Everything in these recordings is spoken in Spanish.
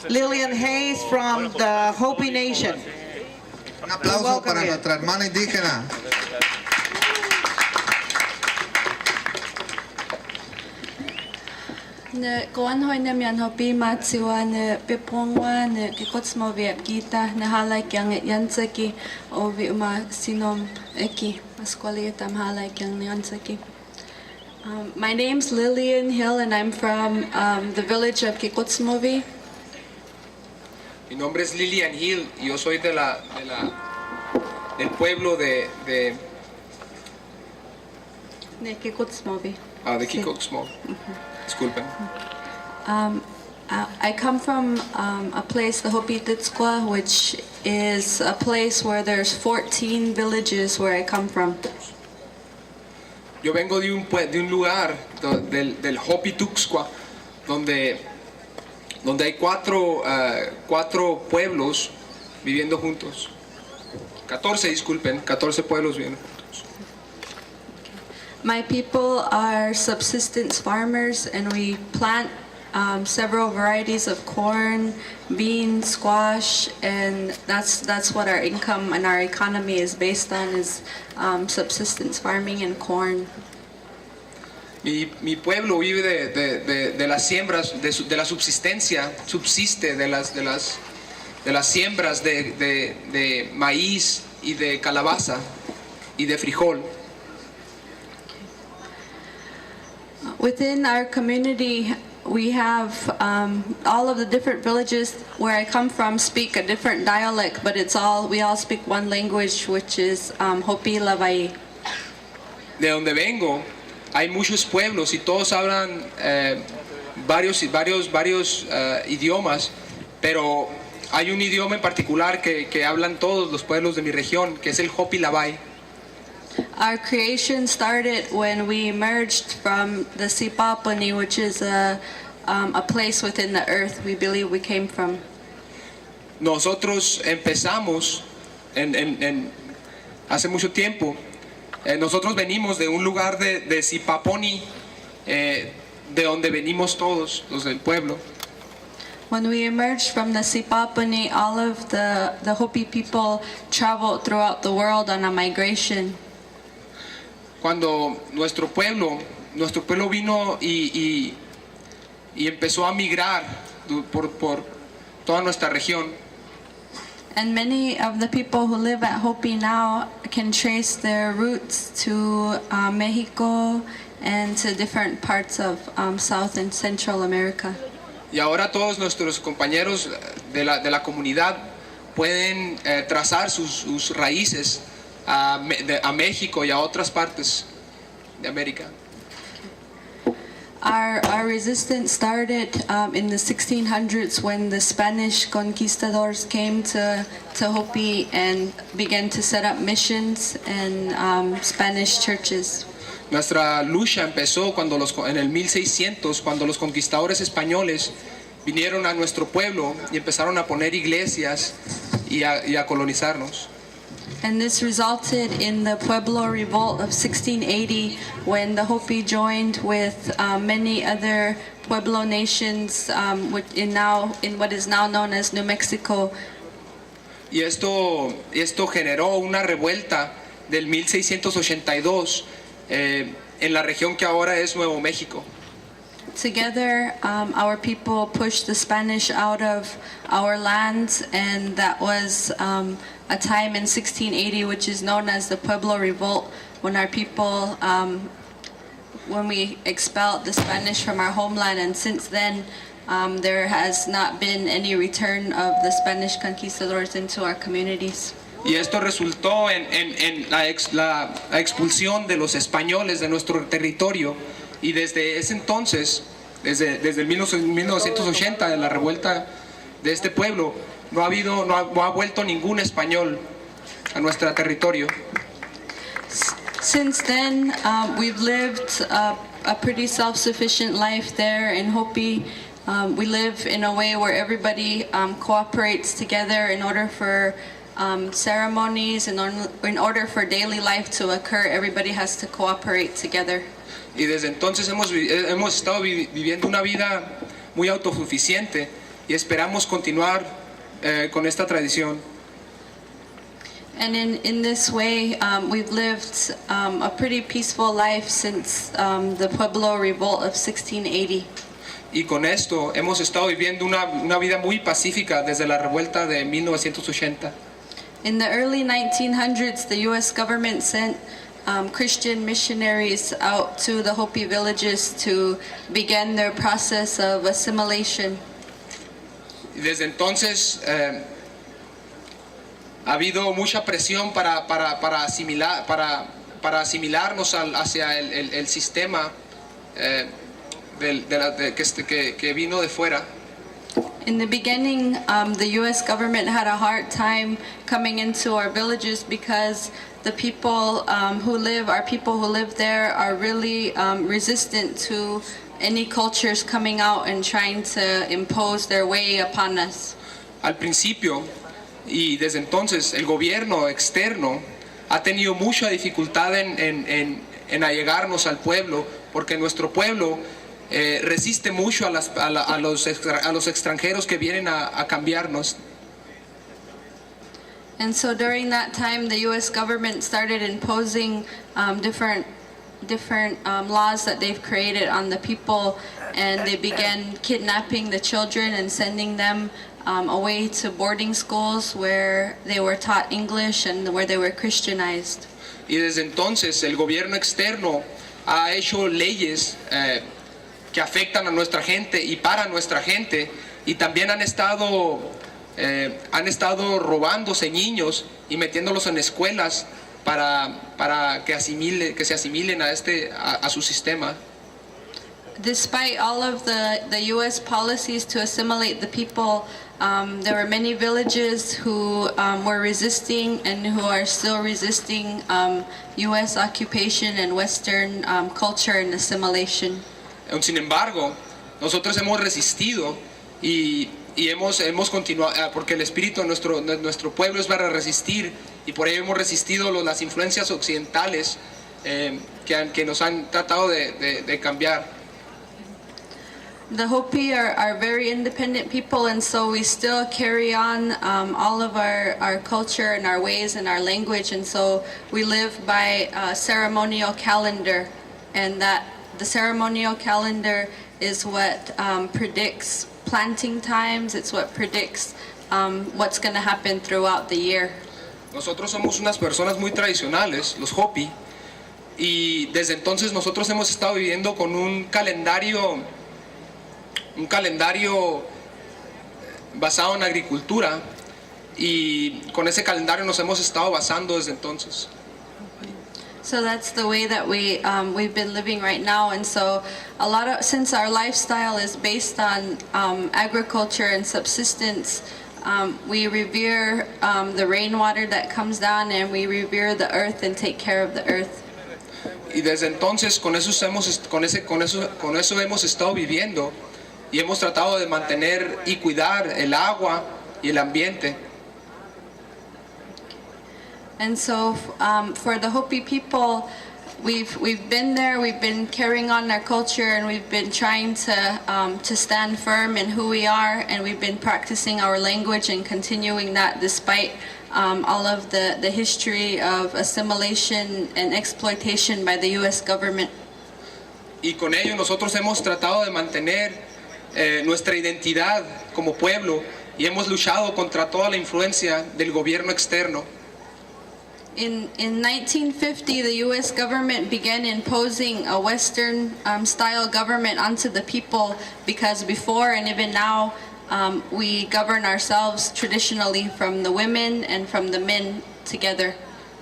Lillian Hayes from the Hopi Nation. Un aplauso para nuestra hermana indígena. Ne koan hoi ne mian hopi matsiwa ne pepongwa ne kikotsmo viep kita ne halai kyang yansaki o vi uma sinom eki askwali tam halai kyang yansaki. My name's Lillian Hill and I'm from the village of Kikotsmovi. Mi nombre es Lillian Hill y yo soy del pueblo de Kikotsmovi. de Kikotsmovi. Disculpen. I come from a place, the Hopi Titskwa, which is a place where there's 14 villages where I come from. Yo vengo de un lugar del Hopi Tuxtla donde hay cuatro pueblos viviendo juntos. 14 pueblos viviendo juntos. My people are subsistence farmers and we plant several varieties of corn, beans, squash, and that's what our income and our economy is based on, is subsistence farming and corn. Mi pueblo vive de las siembras, de la subsistencia, subsiste de las siembras de maíz y de calabaza y de frijol. Within our community, we have all of the different villages where I come from speak a different dialect, but we all speak one language, which is Hopi Lavai. De donde vengo hay muchos pueblos y todos hablan varios idiomas, pero hay un idioma en particular que hablan todos los pueblos de mi región, que es el Hopi Lavai. Our creation started when we emerged from the Sipapani, which is a place within the earth we believe we came from. Nosotros empezamos hace mucho tiempo. Nosotros venimos de un lugar de Sipaponi, de donde venimos todos los del pueblo. When we emerged from the Sipapani, all of the Hopi people traveled throughout the world on a migration. Cuando nuestro pueblo vino y empezó a migrar por toda nuestra región. And many of the people who live at Hopi now can trace their roots to Mexico and to different parts of South and Central America. Y ahora todos nuestros compañeros de la comunidad pueden trazar sus raíces a México y a otras partes de América. Our resistance started in the 1600s when the Spanish conquistadors came to Hopi and began to set up missions and Spanish churches. Nuestra lucha empezó en el 1600, cuando los conquistadores españoles vinieron a nuestro pueblo y empezaron a poner iglesias y a colonizarnos. And this resulted in the Pueblo Revolt of 1680, when the Hopi joined with many other Pueblo nations in what is now known as New Mexico. Y esto generó una revuelta del 1682 en la región que ahora es Nuevo México. Together, our people pushed the Spanish out of our lands, and that was a time in 1680, which is known as the Pueblo Revolt, when our people, when we expelled the Spanish from our homeland, and since then, there has not been any return of the Spanish conquistadors into our communities. Y esto resultó en la expulsión de los españoles de nuestro territorio. Y desde ese entonces, desde el 1980, de la revuelta de este pueblo, no ha vuelto ningún español a nuestro territorio. Since then, we've lived a pretty self-sufficient life there in Hopi. We live in a way where everybody cooperates together in order for ceremonies, in order for daily life to occur. Everybody has to cooperate together. Y desde entonces hemos estado viviendo una vida muy autosuficiente y esperamos continuar con esta tradición. And in this way, we've lived a pretty peaceful life since the Pueblo Revolt of 1680. Y con esto hemos estado viviendo una vida muy pacífica desde la revuelta de 1980. In the early 1900s, the U.S. government sent Christian missionaries out to the Hopi villages to begin their process of assimilation. Y desde entonces ha habido mucha presión para asimilarnos hacia el sistema que vino de fuera. In the beginning, the U.S. government had a hard time coming into our villages because the people our people who live there are really resistant to any cultures coming out and trying to impose their way upon us. Al principio y desde entonces el gobierno externo ha tenido mucha dificultad en allegarnos al pueblo, porque nuestro pueblo resiste mucho a los extranjeros que vienen a cambiarnos. And so during that time, the U.S. government started imposing different laws that they've created on the people, and they began kidnapping the children and sending them away to boarding schools where they were taught English and where they were Christianized. Y desde entonces el gobierno externo ha hecho leyes que afectan a nuestra gente y para nuestra gente, y también han estado robándose niños y metiéndolos en escuelas para que se asimilen a su sistema. Despite all of the U.S. policies to assimilate the people, there were many villages who were resisting and who are still resisting U.S. occupation and Western culture and assimilation. Sin embargo, nosotros hemos resistido y hemos continuado, porque el espíritu de nuestro pueblo es para resistir, y por ello hemos resistido las influencias occidentales que nos han tratado de cambiar. The Hopi are very independent people, and so we still carry on all of our culture and our ways and our language, and so we live by a ceremonial calendar, and that the ceremonial calendar is what predicts planting times. It's what predicts what's going to happen throughout the year. Nosotros somos unas personas muy tradicionales, los Hopi, y desde entonces nosotros hemos estado viviendo con un calendario basado en agricultura, y con ese calendario nos hemos estado basando desde entonces. So that's the way that we've been living right now, and so since our lifestyle is based on agriculture and subsistence, we revere the rainwater that comes down, and we revere the earth and take care of the earth. Y desde entonces con eso hemos estado viviendo, y hemos tratado de mantener y cuidar el agua y el ambiente. And so for the Hopi people, we've been there, we've been carrying on our culture, and we've been trying to stand firm in who we are, and we've been practicing our language and continuing that despite all of the history of assimilation and exploitation by the U.S. government. Y con ello nosotros hemos tratado de mantener nuestra identidad como pueblo, y hemos luchado contra toda la influencia del gobierno externo. In 1950, the U.S. government began imposing a Western style government onto the people, because before and even now we govern ourselves traditionally from the women and from the men together.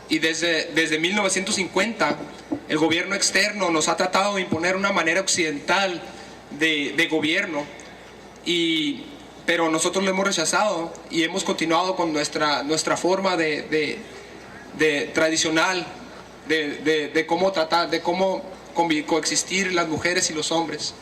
Y desde 1950 el gobierno externo nos ha tratado de imponer una manera occidental de gobierno, pero nosotros lo hemos rechazado y hemos continuado con nuestra forma tradicional de cómo tratar, de cómo coexistir las mujeres y los hombres.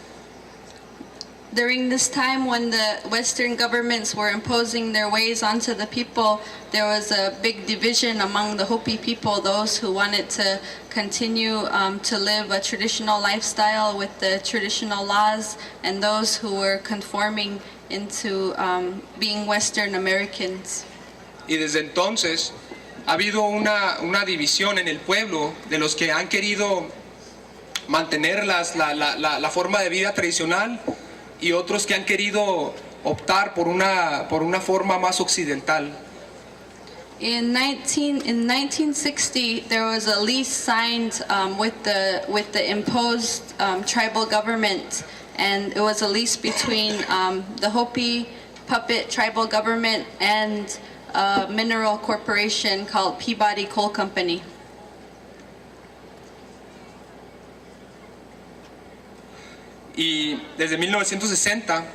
During this time when the Western governments were imposing their ways onto the people, there was a big division among the Hopi people, those who wanted to continue to live a traditional lifestyle with the traditional laws, and those who were conforming into being Western Americans. Y desde entonces ha habido una división en el pueblo de los que han querido mantener la forma de vida tradicional y otros que han querido optar por una forma más occidental. In 1960, there was a lease signed with the imposed tribal government, and it was a lease between the Hopi puppet tribal government and a mineral corporation called Peabody Coal Company. Y desde 1960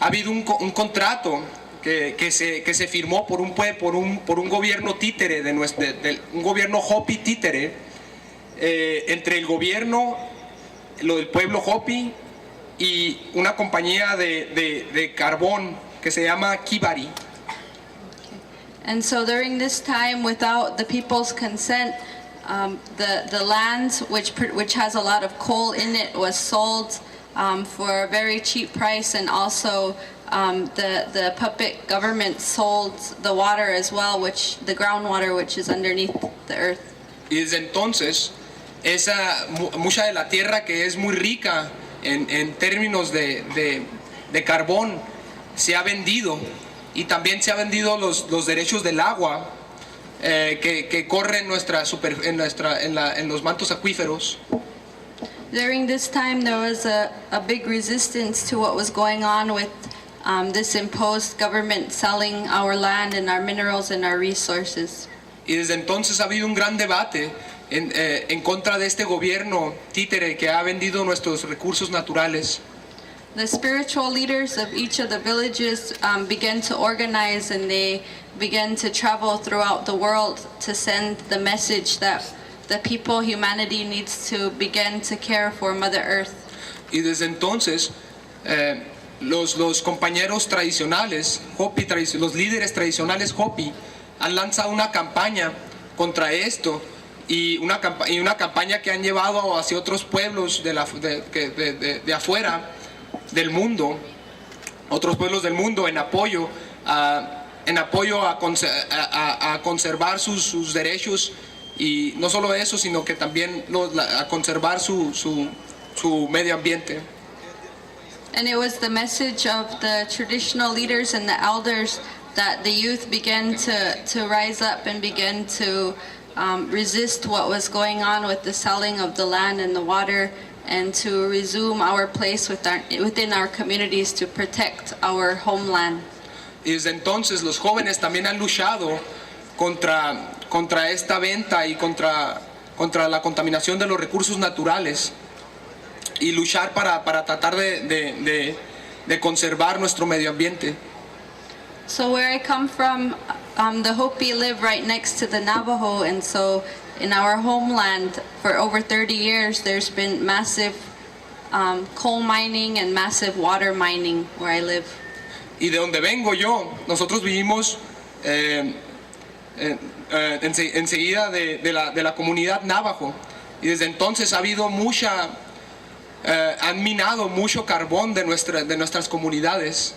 ha habido un contrato que se firmó por un gobierno títere, un gobierno Hopi títere, entre el gobierno, del pueblo Hopi y una compañía de carbón que se llama Peabody. And so during this time, without the people's consent, the land, which has a lot of coal in it, was sold for a very cheap price, and also the puppet government sold the water as well, the groundwater, which is underneath the earth. Y desde entonces, mucha de la tierra que es muy rica en términos de carbón se ha vendido, y también se ha vendido los derechos del agua que corren en los mantos acuíferos. During this time, there was a big resistance to what was going on with this imposed government selling our land and our minerals and our resources. Y desde entonces ha habido un gran debate en contra de este gobierno títere que ha vendido nuestros recursos naturales. The spiritual leaders of each of the villages began to organize, and they began to travel throughout the world to send the message that the people, humanity, needs to begin to care for Mother Earth. Y desde entonces los compañeros tradicionales Hopi, los líderes tradicionales Hopi, han lanzado una campaña contra esto, y una campaña que han llevado hacia otros pueblos de afuera del mundo, otros pueblos del mundo, en apoyo a conservar sus derechos, y no solo eso, sino que también a conservar su medio ambiente. And it was the message of the traditional leaders and the elders that the youth began to rise up and begin to resist what was going on with the selling of the land and the water, and to resume our place within our communities to protect our homeland. Y desde entonces los jóvenes también han luchado contra esta venta y contra la contaminación de los recursos naturales, y luchar para tratar de conservar nuestro medio ambiente. So where I come from, the Hopi live right next to the Navajo, and so in our homeland for over 30 years there's been massive coal mining and massive water mining where I live. Y de donde vengo yo, nosotros vivimos enseguida de la comunidad Navajo, y desde entonces ha habido han minado mucho carbón de nuestras comunidades.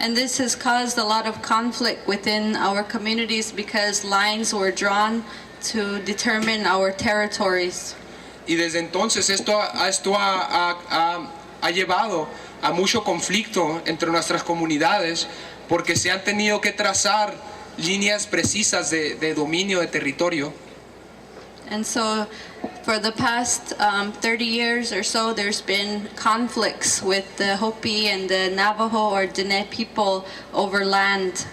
And this has caused a lot of conflict within our communities because lines were drawn to determine our territories. Y desde entonces esto ha llevado a mucho conflicto entre nuestras comunidades, porque se han tenido que trazar líneas precisas de dominio de territorio. And so for the past 30 years or so, there's been conflicts with the Hopi and the Navajo or Diné people over land.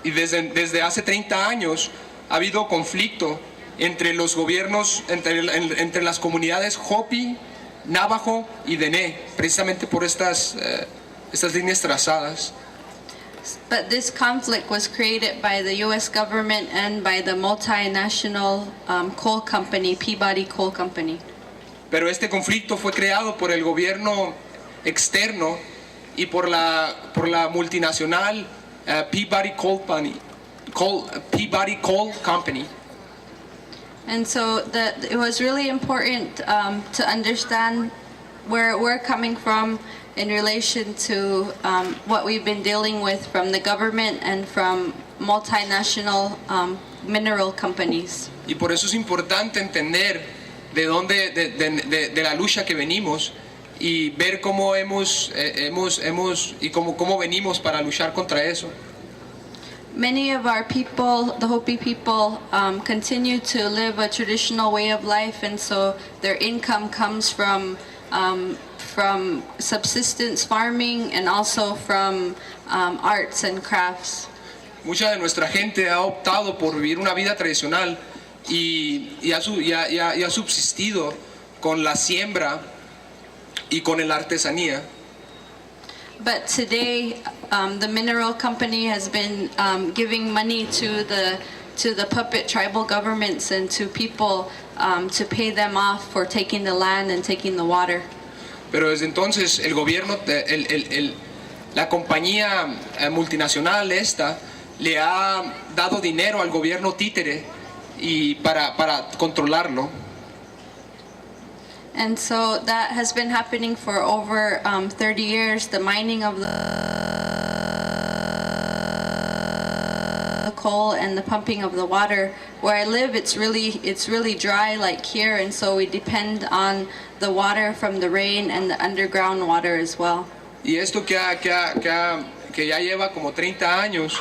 Y desde hace 30 años ha habido conflicto entre los gobiernos, entre las comunidades Hopi, Navajo y Diné, precisamente por estas líneas trazadas. But this conflict was created by the U.S. government and by the multinational coal company, Peabody Coal Company. Pero este conflicto fue creado por el gobierno externo y por la multinacional Peabody Coal Company. And so it was really important to understand where we're coming from in relation to what we've been dealing with from the government and from multinational mineral companies. Y por eso es importante entender de dónde, de la lucha que venimos y ver cómo cómo venimos para luchar contra eso. Many of our people, the Hopi people, continue to live a traditional way of life, and so their income comes from subsistence farming and also from arts and crafts. Mucha de nuestra gente ha optado por vivir una vida tradicional y ha subsistido con la siembra y con la artesanía. But today, the mineral company has been giving money to the puppet tribal governments and to people to pay them off for taking the land and taking the water. Pero desde entonces el gobierno, la compañía multinacional esta le ha dado dinero al gobierno títere y para controlarlo. And so that has been happening for over 30 years. The mining of the coal and the pumping of the water. Where I live, it's really dry like here, and so we depend on the water from the rain and the underground water as well. Y esto que ya lleva como 30 años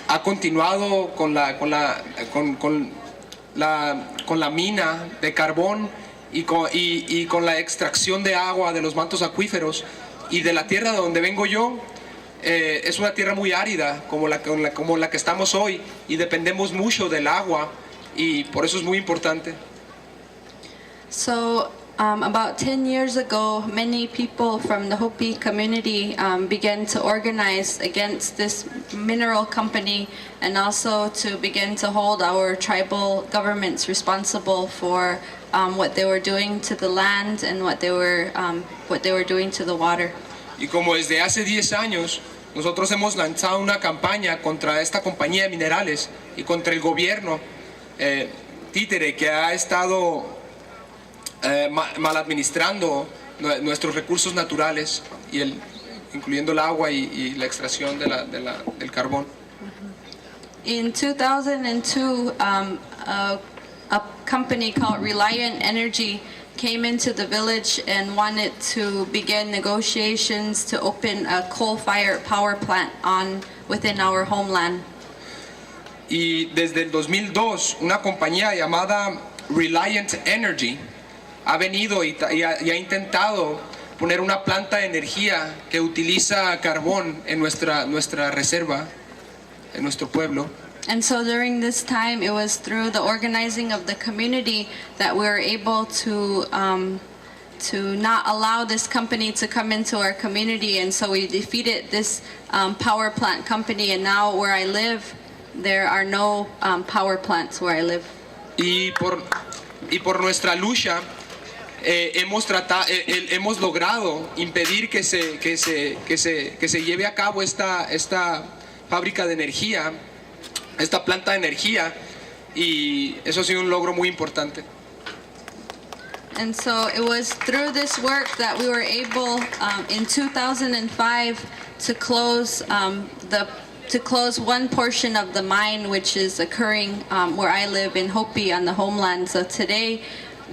ha continuado con la mina de carbón y con la extracción de agua de los mantos acuíferos y de la tierra de donde vengo yo. Es una tierra muy árida como la que estamos hoy y dependemos mucho del agua y por eso es muy importante. So about 10 years ago, many people from the Hopi community began to organize against this mineral company and also to begin to hold our tribal governments responsible for what they were doing to the land and what they were doing to the water. Y como desde hace 10 años nosotros hemos lanzado una campaña contra esta compañía de minerales y contra el gobierno títere que ha estado mal administrando nuestros recursos naturales incluyendo el agua y la extracción del carbón. In 2002, a company called Reliant Energy came into the village and wanted to begin negotiations to open a coal-fired power plant within our homeland. Y desde el 2002, una compañía llamada Reliant Energy ha venido y ha intentado poner una planta de energía que utiliza carbón en nuestra reserva, en nuestro pueblo. And so during this time, it was through the organizing of the community that we were able to not allow this company to come into our community, and so we defeated this power plant company, and now where I live, there are no power plants where I live. Y por nuestra lucha hemos logrado impedir que se lleve a cabo esta fábrica de energía, esta planta de energía, y eso ha sido un logro muy importante. And so it was through this work that we were able in 2005 to close one portion of the mine, which is occurring where I live in Hopi on the homeland. So today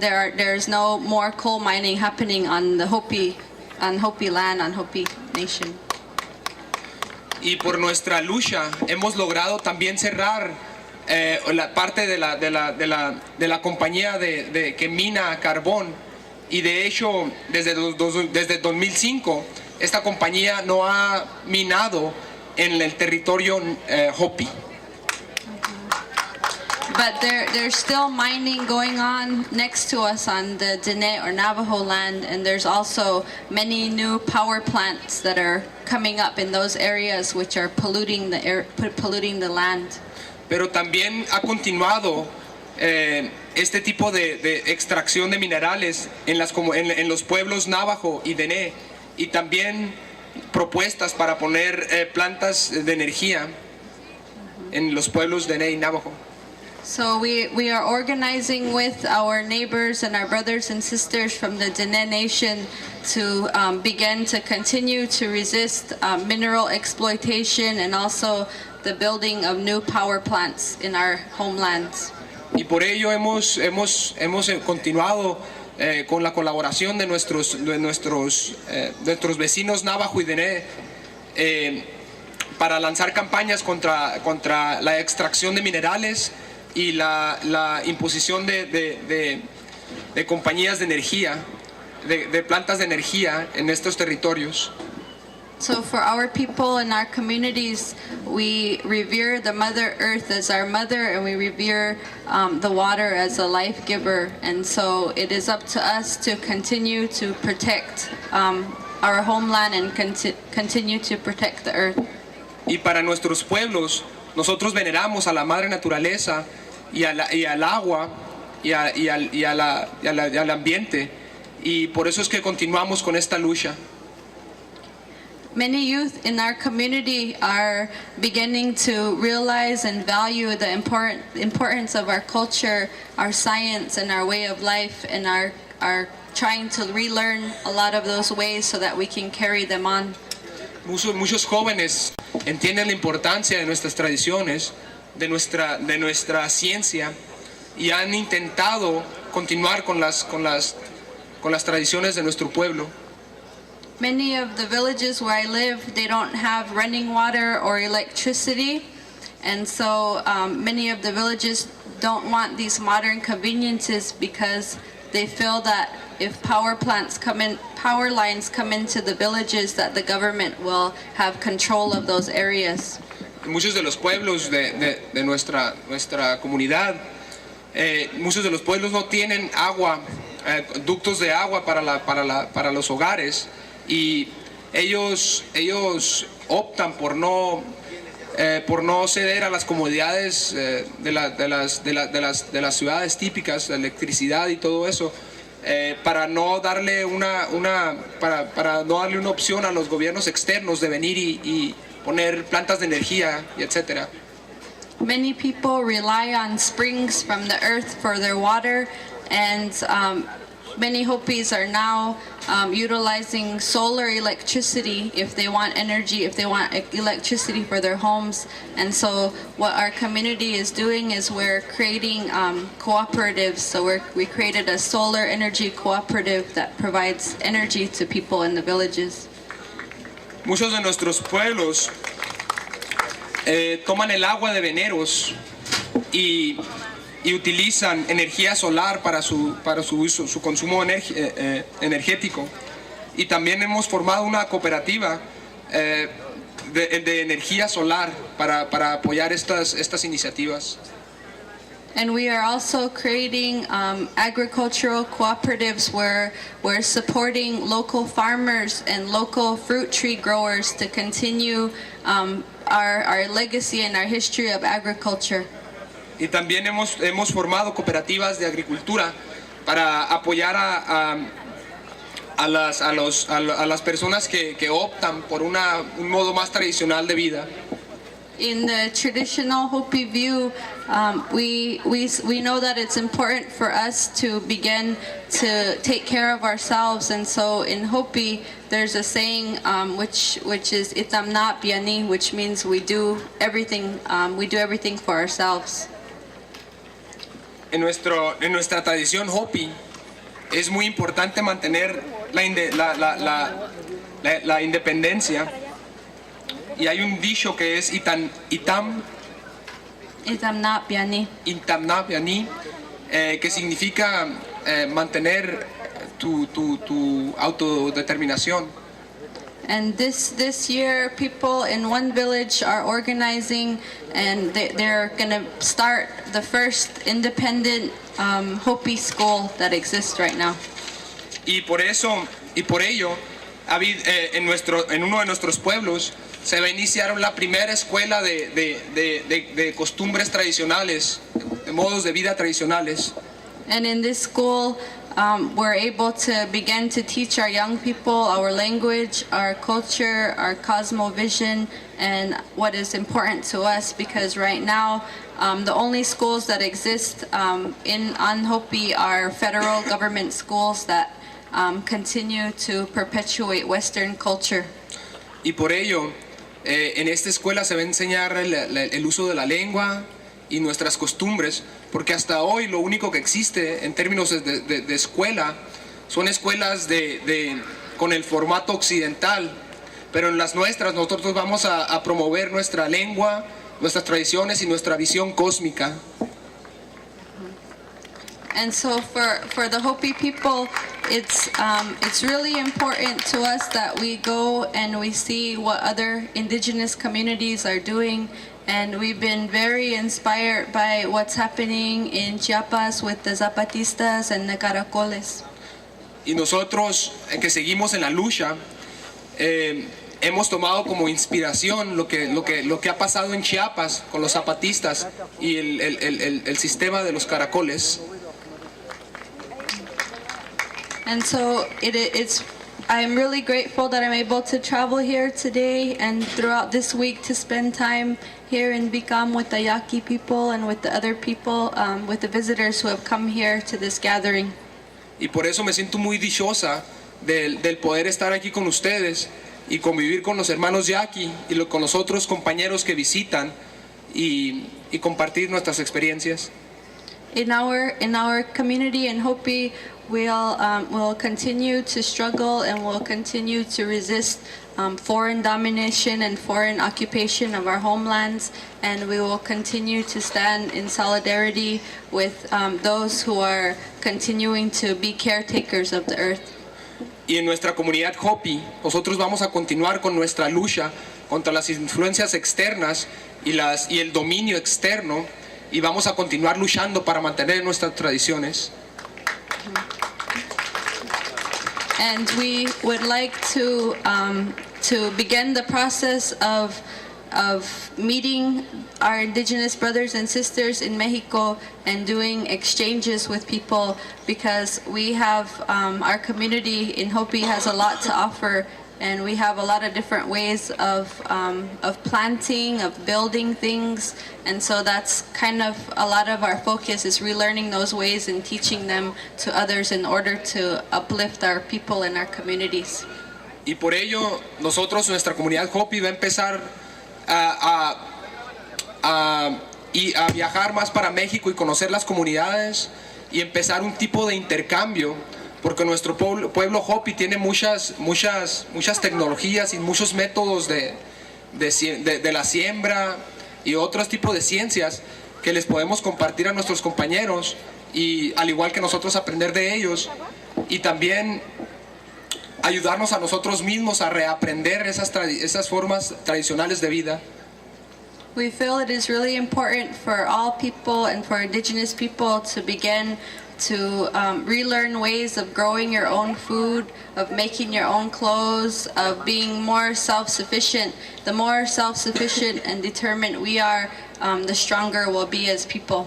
there's no more coal mining happening on Hopi land, on Hopi Nation. Y por nuestra lucha hemos logrado también cerrar la parte de la compañía que mina carbón, y de hecho desde 2005 esta compañía no ha minado en el territorio Hopi. But there's still mining going on next to us on the Diné or Navajo land, and there's also many new power plants that are coming up in those areas which are polluting the land. Pero también ha continuado este tipo de extracción de minerales en los pueblos Navajo y Diné, y también propuestas para poner plantas de energía en los pueblos Diné y Navajo. So we are organizing with our neighbors and our brothers and sisters from the Dene Nation to begin to continue to resist mineral exploitation and also the building of new power plants in our homelands. Y por ello hemos continuado con la colaboración de nuestros vecinos Navajo y Dene para lanzar campañas contra la extracción de minerales y la imposición de compañías de energía, de plantas de energía en estos territorios. So for our people and our communities, we revere the Mother Earth as our mother, and we revere the water as a life giver. And so it is up to us to continue to protect our homeland and continue to protect the earth. Y para nuestros pueblos, nosotros veneramos a la madre naturaleza y al agua y al ambiente, y por eso es que continuamos con esta lucha. Many youth in our community are beginning to realize and value the importance of our culture, our science, and our way of life, and are trying to relearn a lot of those ways so that we can carry them on. Muchos jóvenes entienden la importancia de nuestras tradiciones, de nuestra ciencia, y han intentado continuar con las tradiciones de nuestro pueblo. Many of the villages where I live, they don't have running water or electricity, and so many of the villages don't want these modern conveniences because they feel that if power lines come into the villages, that the government will have control of those areas. Muchos de los pueblos de nuestra comunidad, muchos de los pueblos no tienen agua, ductos de agua para los hogares, y ellos optan por no ceder a las comodidades de las ciudades típicas, la electricidad y todo eso, para no darle una opción a los gobiernos externos de venir y poner plantas de energía y etcétera. Many people rely on springs from the earth for their water, and many Hopis are now utilizing solar electricity if they want energy, if they want electricity for their homes. And so what our community is doing is we're creating cooperatives. So we created a solar energy cooperative that provides energy to people in the villages. Muchos de nuestros pueblos toman el agua de veneros y utilizan energía solar para su uso, su consumo energético. Y también hemos formado una cooperativa de energía solar para apoyar estas iniciativas. And we are also creating agricultural cooperatives where we're supporting local farmers and local fruit tree growers to continue our legacy and our history of agriculture. Y también hemos formado cooperativas de agricultura para apoyar a las personas que optan por un modo más tradicional de vida. In the traditional Hopi view, we know that it's important for us to begin to take care of ourselves, and so in Hopi there's a saying which is "Itamna Biani," which means we do everything for ourselves. En nuestra tradición Hopi es muy importante mantener la independencia, y hay un dicho que es Itamna Biani, que significa mantener tu autodeterminación. And this year, people in one village are organizing, and they're going to start the first independent Hopi school that exists right now. Y por ello, en uno de nuestros pueblos se va a iniciar la primera escuela de costumbres tradicionales, de modos de vida tradicionales. And in this school, we're able to begin to teach our young people our language, our culture, our cosmovision, and what is important to us, because right now the only schools that exist on Hopi are federal government schools that continue to perpetuate Western culture. Y por ello, en esta escuela se va a enseñar el uso de la lengua y nuestras costumbres, porque hasta hoy lo único que existe en términos de escuela son escuelas con el formato occidental, pero en las nuestras nosotros vamos a promover nuestra lengua, nuestras tradiciones y nuestra visión cósmica. And so for the Hopi people, it's really important to us that we go and we see what other indigenous communities are doing. And we've been very inspired by what's happening in Chiapas with the Zapatistas and the Caracoles. Y nosotros, que seguimos en la lucha, hemos tomado como inspiración lo que ha pasado en Chiapas con los zapatistas y el sistema de los caracoles. And so I'm really grateful that I'm able to travel here today and throughout this week to spend time here in Vícam with the Yaqui people and with the other people, with the visitors who have come here to this gathering. Y por eso me siento muy dichosa del poder estar aquí con ustedes y convivir con los hermanos Yaqui y con los otros compañeros que visitan y compartir nuestras experiencias. In our community in Hopi, we'll continue to struggle and we'll continue to resist foreign domination and foreign occupation of our homelands, and we will continue to stand in solidarity with those who are continuing to be caretakers of the earth. Y en nuestra comunidad Hopi, nosotros vamos a continuar con nuestra lucha contra las influencias externas y el dominio externo, y vamos a continuar luchando para mantener nuestras tradiciones. And we would like to begin the process of meeting our indigenous brothers and sisters in Mexico and doing exchanges with people, because we have our community in Hopi has a lot to offer, and we have a lot of different ways of planting, of building things, and so that's kind of a lot of our focus is relearning those ways and teaching them to others in order to uplift our people and our communities. Y por ello nosotros, nuestra comunidad Hopi, va a empezar a viajar más para México y conocer las comunidades y empezar un tipo de intercambio, porque nuestro pueblo Hopi tiene muchas tecnologías y muchos métodos de la siembra y otros tipos de ciencias que les podemos compartir a nuestros compañeros, y al igual que nosotros aprender de ellos, y también ayudarnos a nosotros mismos a reaprender esas formas tradicionales de vida. We feel it is really important for all people and for indigenous people to begin to relearn ways of growing your own food, of making your own clothes, of being more self-sufficient. The more self-sufficient and determined we are, the stronger we'll be as people.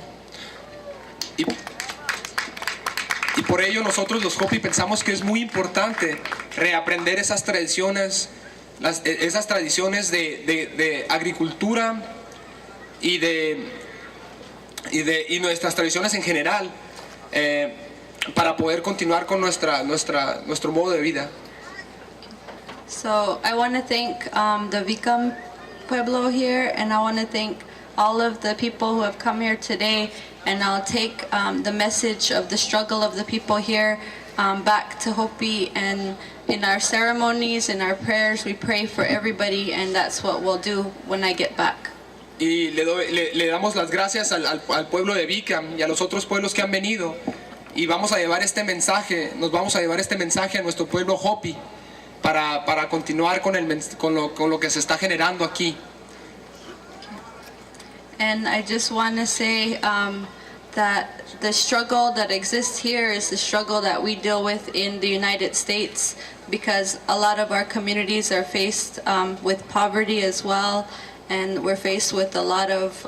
Y por ello nosotros los Hopi pensamos que es muy importante reaprender esas tradiciones, esas tradiciones de agricultura y nuestras tradiciones en general, para poder continuar con nuestro modo de vida. So I want to thank the Vícam pueblo here, and I want to thank all of the people who have come here today, and I'll take the message of the struggle of the people here back to Hopi, and in our ceremonies, in our prayers, we pray for everybody, and that's what we'll do when I get back. Y le damos las gracias al pueblo de Vícam y a los otros pueblos que han venido, y vamos a llevar este mensaje, a nuestro pueblo Hopi para continuar con lo que se está generando aquí. And I just want to say that the struggle that exists here is the struggle that we deal with in the United States, because a lot of our communities are faced with poverty as well, and we're faced with a lot of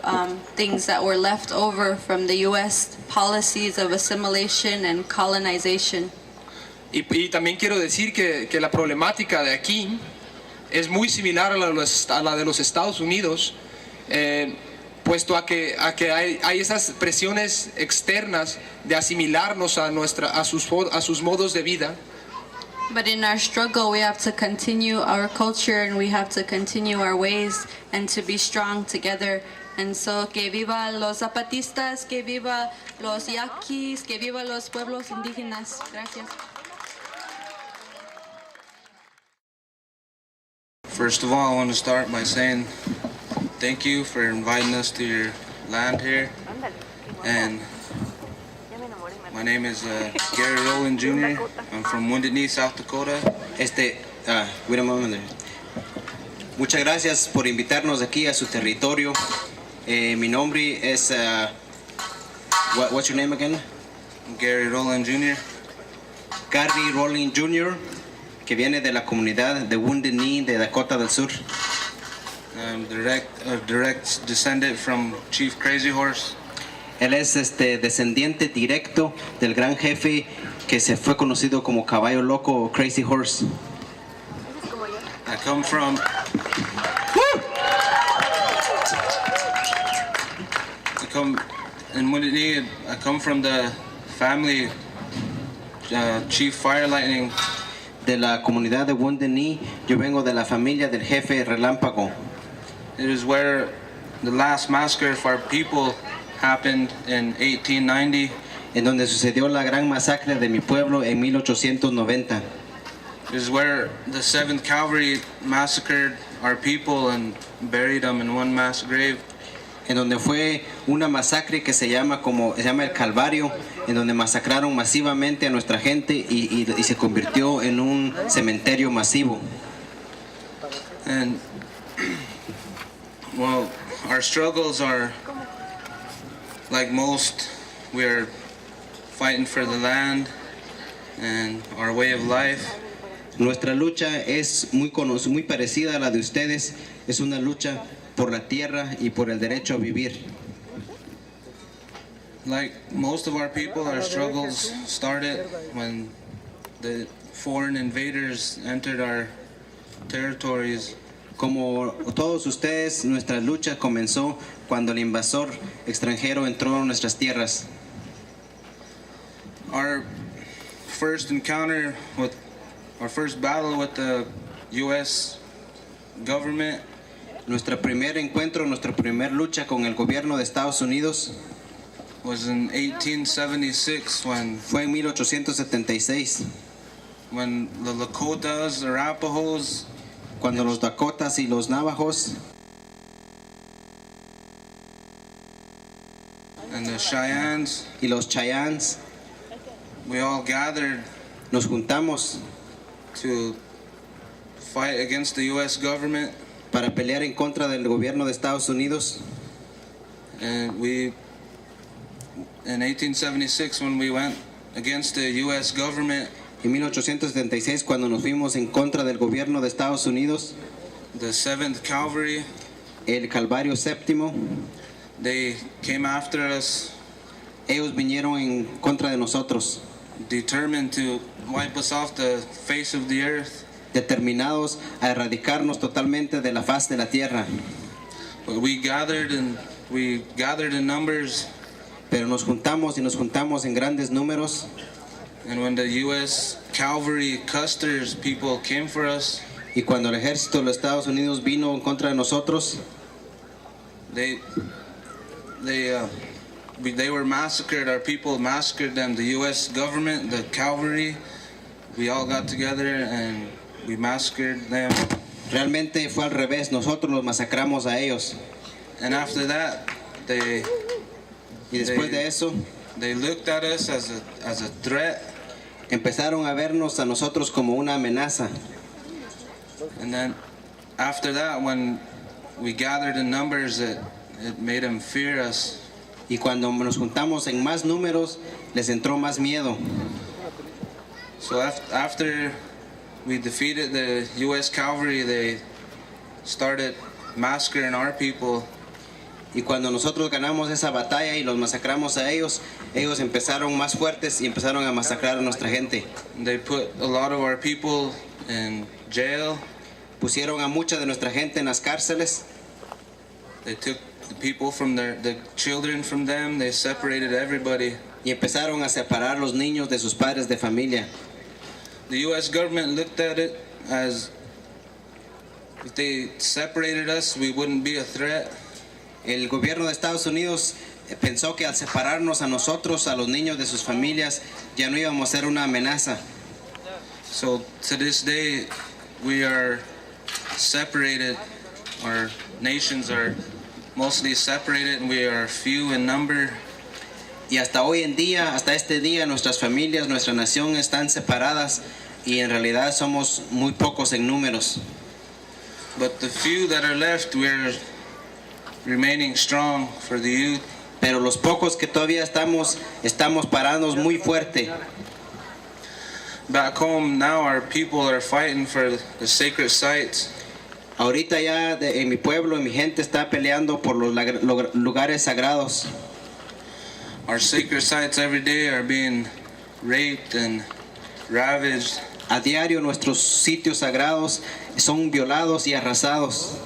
things that were left over from the U.S. policies of assimilation and colonization. Y también quiero decir que la problemática de aquí es muy similar a la de los Estados Unidos, puesto a que hay esas presiones externas de asimilarnos a sus modos de vida. But in our struggle, we have to continue our culture and we have to continue our ways and to be strong together. And so, que viva los zapatistas, que viva los yaquis, que viva los pueblos indígenas. Gracias. First of all, I want to start by saying thank you for inviting us to your land here. And my name is Gary Rowland Jr. I'm from Wounded Knee, South Dakota. Wait a moment. Muchas gracias por invitarnos aquí a su territorio. Mi nombre es, what's your name again? Gary Rowland Jr. Gary Rowland Jr., que viene de la comunidad de Wounded Knee de Dakota del Sur. I'm direct descendant from Chief Crazy Horse. Él es descendiente directo del gran jefe que se fue conocido como Caballo Loco o Crazy Horse. I come from in Wounded Knee. I come from the family Chief Fire Lightning. De la comunidad de Wounded Knee, yo vengo de la familia del jefe Relámpago. It is where the last massacre of our people happened in 1890. En donde sucedió la gran masacre de mi pueblo en 1890. It is where the 7th Cavalry massacred our people and buried them in one mass grave. En donde fue una masacre que se llama el Calvario, en donde masacraron masivamente a nuestra gente y se convirtió en un cementerio masivo. And well, our struggles are like most. We're fighting for the land and our way of life. Nuestra lucha es muy parecida a la de ustedes. Es una lucha por la tierra y por el derecho a vivir. Like most of our people, our struggles started when the foreign invaders entered our territories. Como todos ustedes, nuestra lucha comenzó cuando el invasor extranjero entró a nuestras tierras. Our first battle with the U.S. government. Nuestra primer encuentro, nuestra primer lucha con el gobierno de Estados Unidos was in 1876 fue en 1876 when the Lakotas, Arapahoes, cuando los Dakotas y los Navajos and the Cheyennes y los Cheyennes we all gathered nos juntamos to fight against the U.S. government. Para pelear en contra del gobierno de Estados Unidos. And we, in 1876, when we went against the U.S. government, en 1876, cuando nos fuimos en contra del gobierno de Estados Unidos, the 7th Cavalry, el Calvario Séptimo, they came after us. Ellos vinieron en contra de nosotros, determined to wipe us off the face of the earth. Determinados a erradicarnos totalmente de la faz de la tierra. But we gathered in numbers. Pero nos juntamos en grandes números. And when the U.S. Cavalry Custer's people came for us, y cuando el ejército de los Estados Unidos vino en contra de nosotros, they were massacred. Our people massacred them. The U.S. government, the cavalry, we all got together and we massacred them. Realmente fue al revés. Nosotros los masacramos a ellos. And after that, y después de eso, they looked at us as a threat. Empezaron a vernos a nosotros como una amenaza. And then after that, when we gathered in numbers, it made them fear us. Y cuando nos juntamos en más números, les entró más miedo. So after we defeated the U.S. Cavalry, they started massacring our people, Y cuando nosotros ganamos esa batalla y los masacramos a ellos, ellos empezaron más fuertes y empezaron a masacrar a nuestra gente. they put a lot of our people in jail. Pusieron a mucha de nuestra gente en las cárceles. They took the people from the children from them. They separated everybody. Y empezaron a separar los niños de sus padres de familia. The U.S. government looked at it as if they separated us, we wouldn't be a threat. El gobierno de Estados Unidos pensó que al separarnos a nosotros, a los niños de sus familias, ya no íbamos a ser una amenaza. So to this day, we are separated. Our nations are mostly separated, and we are few in number. Y hasta hoy en día, hasta este día, nuestras familias, nuestra nación están separadas y en realidad somos muy pocos en números. But the few that are left, we're remaining strong for the youth. Pero los pocos que todavía estamos parados muy fuerte. Back home now, our people are fighting for the sacred sites. Ahorita ya en mi pueblo, mi gente está peleando por los lugares sagrados. Our sacred sites every day are being raped and ravaged. A diario nuestros sitios sagrados son violados y arrasados.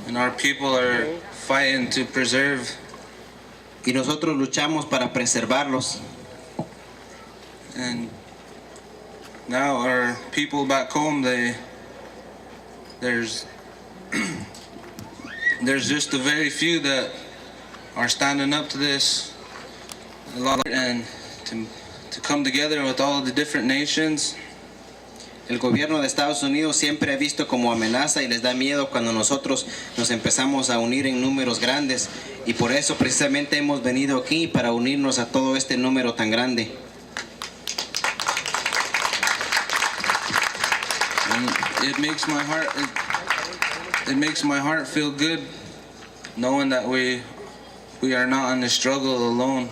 And our people are fighting to preserve. Y nosotros luchamos para preservarlos. And now our people back home, there's just a very few that are standing up to this. A lot, and to come together with all the different nations. El gobierno de Estados Unidos siempre ha visto como amenaza y les da miedo cuando nosotros nos empezamos a unir en números grandes, y por eso precisamente hemos venido aquí para unirnos a todo este número tan grande. And it makes my heart feel good knowing that we are not in the struggle alone.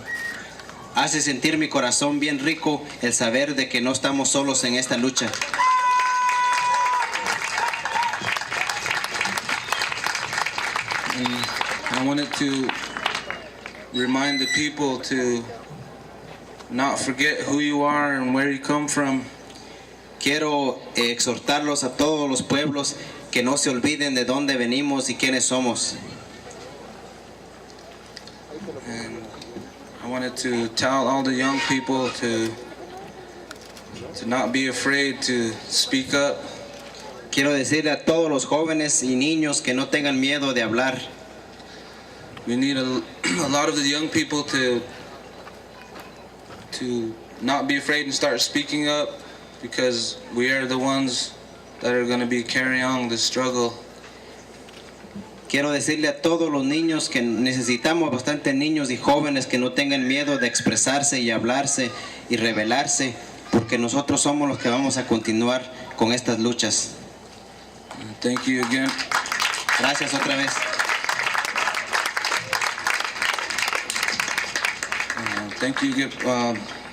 Hace sentir mi corazón bien rico el saber de que no estamos solos en esta lucha. And I wanted to remind the people to not forget who you are and where you come from. Quiero exhortarlos a todos los pueblos que no se olviden de dónde venimos y quiénes somos. And I wanted to tell all the young people to not be afraid to speak up. Quiero decirle a todos los jóvenes y niños que no tengan miedo de hablar. We need a lot of the young people to not be afraid and start speaking up, because we are the ones that are going to be carrying on the struggle. Quiero decirle a todos los niños que necesitamos bastante niños y jóvenes que no tengan miedo de expresarse y hablarse y rebelarse, porque nosotros somos los que vamos a continuar con estas luchas. Thank you again. Gracias otra vez. Thank you.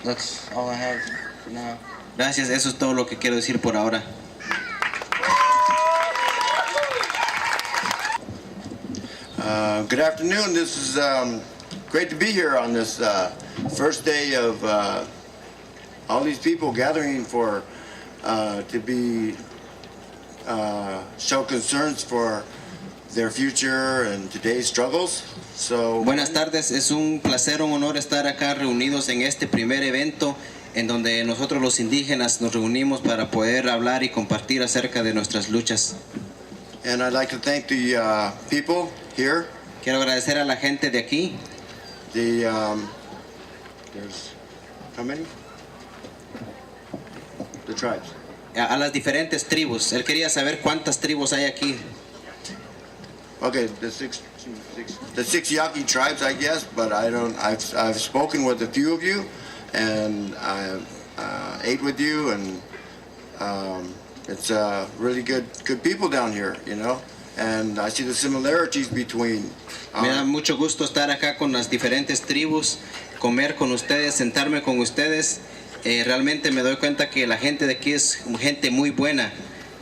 That's all I have for now. Gracias, eso es todo lo que quiero decir por ahora. Good afternoon. This is great to be here on this first day of all these people gathering for to be show concerns for their future and today's struggles. So Buenas tardes, es un placer, un honor estar acá reunidos en este primer evento en donde nosotros los indígenas nos reunimos para poder hablar y compartir acerca de nuestras luchas. and I'd like to thank the people here. Quiero agradecer a la gente de aquí, The there's how many? The tribes. a las diferentes tribus. Él quería saber cuántas tribus hay aquí. Okay, the six Yaqui tribes, I guess, but I don't. I've spoken with a few of you, and I ate with you, and it's really good people down here, you know. And I see the similarities between. Me da mucho gusto estar acá con las diferentes tribus, comer con ustedes, sentarme con ustedes. Realmente me doy cuenta que la gente de aquí es gente muy buena.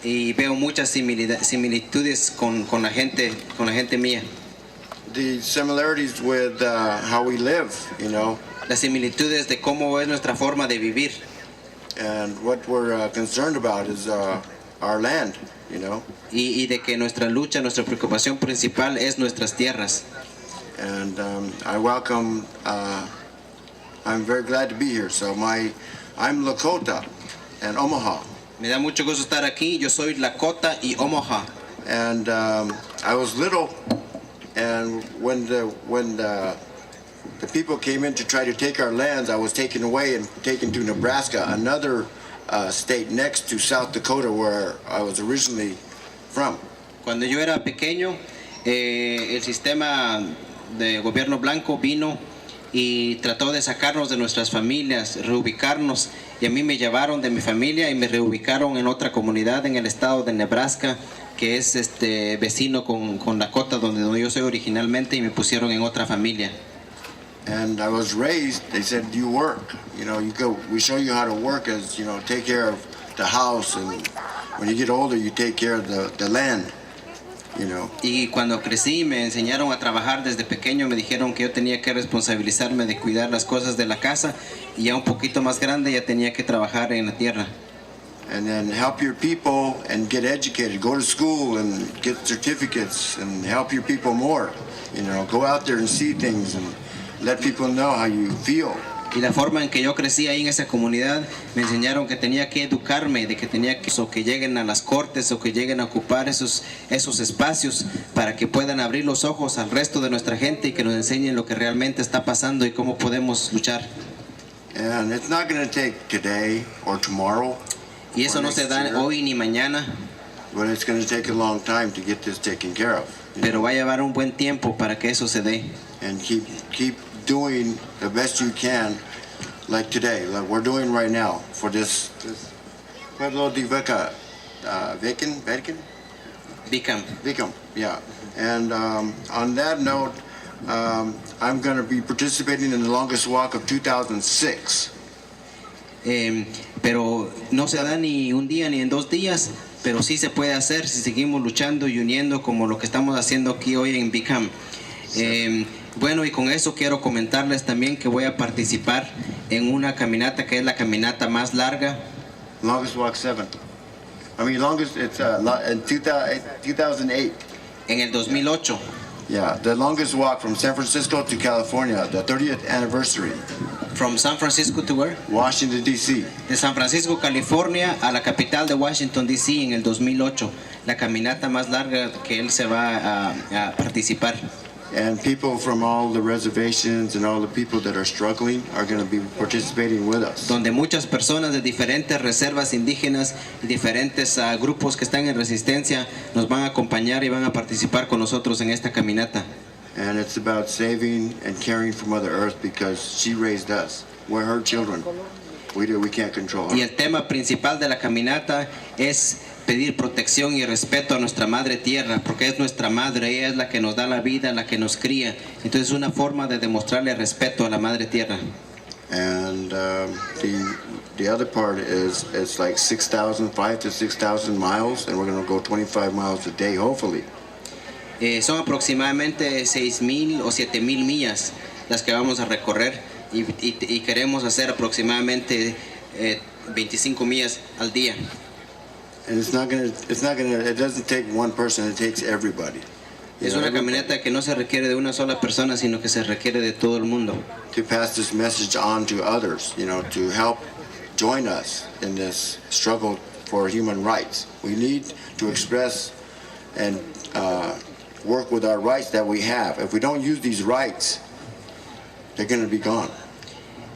y veo muchas similitudes con la gente mía. The similarities with how we live, you know, Las similitudes de cómo es nuestra forma de vivir. and what we're concerned about is our land, you know. Y de que nuestra lucha, nuestra preocupación principal es nuestras tierras. And I welcome, I'm very glad to be here. So I'm Lakota and Omaha. Me da mucho gusto estar aquí. Yo soy Lakota y Omaha. And I was little, and when the people came in to try to take our lands, I was taken away and taken to Nebraska, another state next to South Dakota, where I was originally from. Cuando yo era pequeño, el sistema de gobierno blanco vino y trató de sacarnos de nuestras familias, reubicarnos, y a mí me llevaron de mi familia y me reubicaron en otra comunidad en el estado de Nebraska, que es vecino con Dakota, donde yo soy originalmente, y me pusieron en otra familia. And I was raised, they said, you work, you know, we show you how to work, as, you know, take care of the house, and when you get older, you take care of the land, you know. Y cuando crecí me enseñaron a trabajar desde pequeño, me dijeron que yo tenía que responsabilizarme de cuidar las cosas de la casa, y ya un poquito más grande ya tenía que trabajar en la tierra. And then help your people and get educated, go to school and get certificates and help your people more, you know, go out there and see things and let people know how you feel. Y la forma en que yo crecí ahí en esa comunidad, me enseñaron que tenía que educarme, de que tenía que lleguen a las cortes o que lleguen a ocupar esos espacios para que puedan abrir los ojos al resto de nuestra gente y que nos enseñen lo que realmente está pasando y cómo podemos luchar. And it's not going to take today or tomorrow. Y eso no se da hoy ni mañana, But it's going to take a long time to get this taken care of. pero va a llevar un buen tiempo para que eso se dé. And keep doing the best you can, like today, like we're doing right now for this Pueblo de Vícam, yeah. And on that note, I'm going to be participating in the longest walk of 2006. Pero no se da ni un día ni en 2 días, pero sí se puede hacer si seguimos luchando y uniendo como lo que estamos haciendo aquí hoy en Vícam. Bueno, y con eso quiero comentarles también que voy a participar en una caminata que es la caminata más larga. Longest walk 7. I mean, longest, it's in 2008. En el 2008. Yeah, the longest walk from San Francisco to California, the 30th anniversary. From San Francisco to where? Washington, D.C. De San Francisco, California, a la capital de Washington, D.C. en el 2008. La caminata más larga que él se va a participar. And people from all the reservations and all the people that are struggling are going to be participating with us. Donde muchas personas de diferentes reservas indígenas y diferentes grupos que están en resistencia nos van a acompañar y van a participar con nosotros en esta caminata. And it's about saving and caring for Mother Earth because she raised us. We're her children. We can't control her. Y el tema principal de la caminata es pedir protección y respeto a nuestra madre tierra, porque es nuestra madre, ella es la que nos da la vida, la que nos cría. Entonces es una forma de demostrarle respeto a la madre tierra. And the other part is it's like 5,000 to 6,000 miles, and we're going to go 25 miles a day, hopefully. Son aproximadamente 6,000 o 7,000 millas las que vamos a recorrer y queremos hacer aproximadamente 25 millas al día. And it doesn't take one person, it takes everybody. Es una caminata que no se requiere de una sola persona, sino que se requiere de todo el mundo. To pass this message on to others, you know, to help join us in this struggle for human rights. We need to express and work with our rights that we have. If we don't use these rights, they're going to be gone.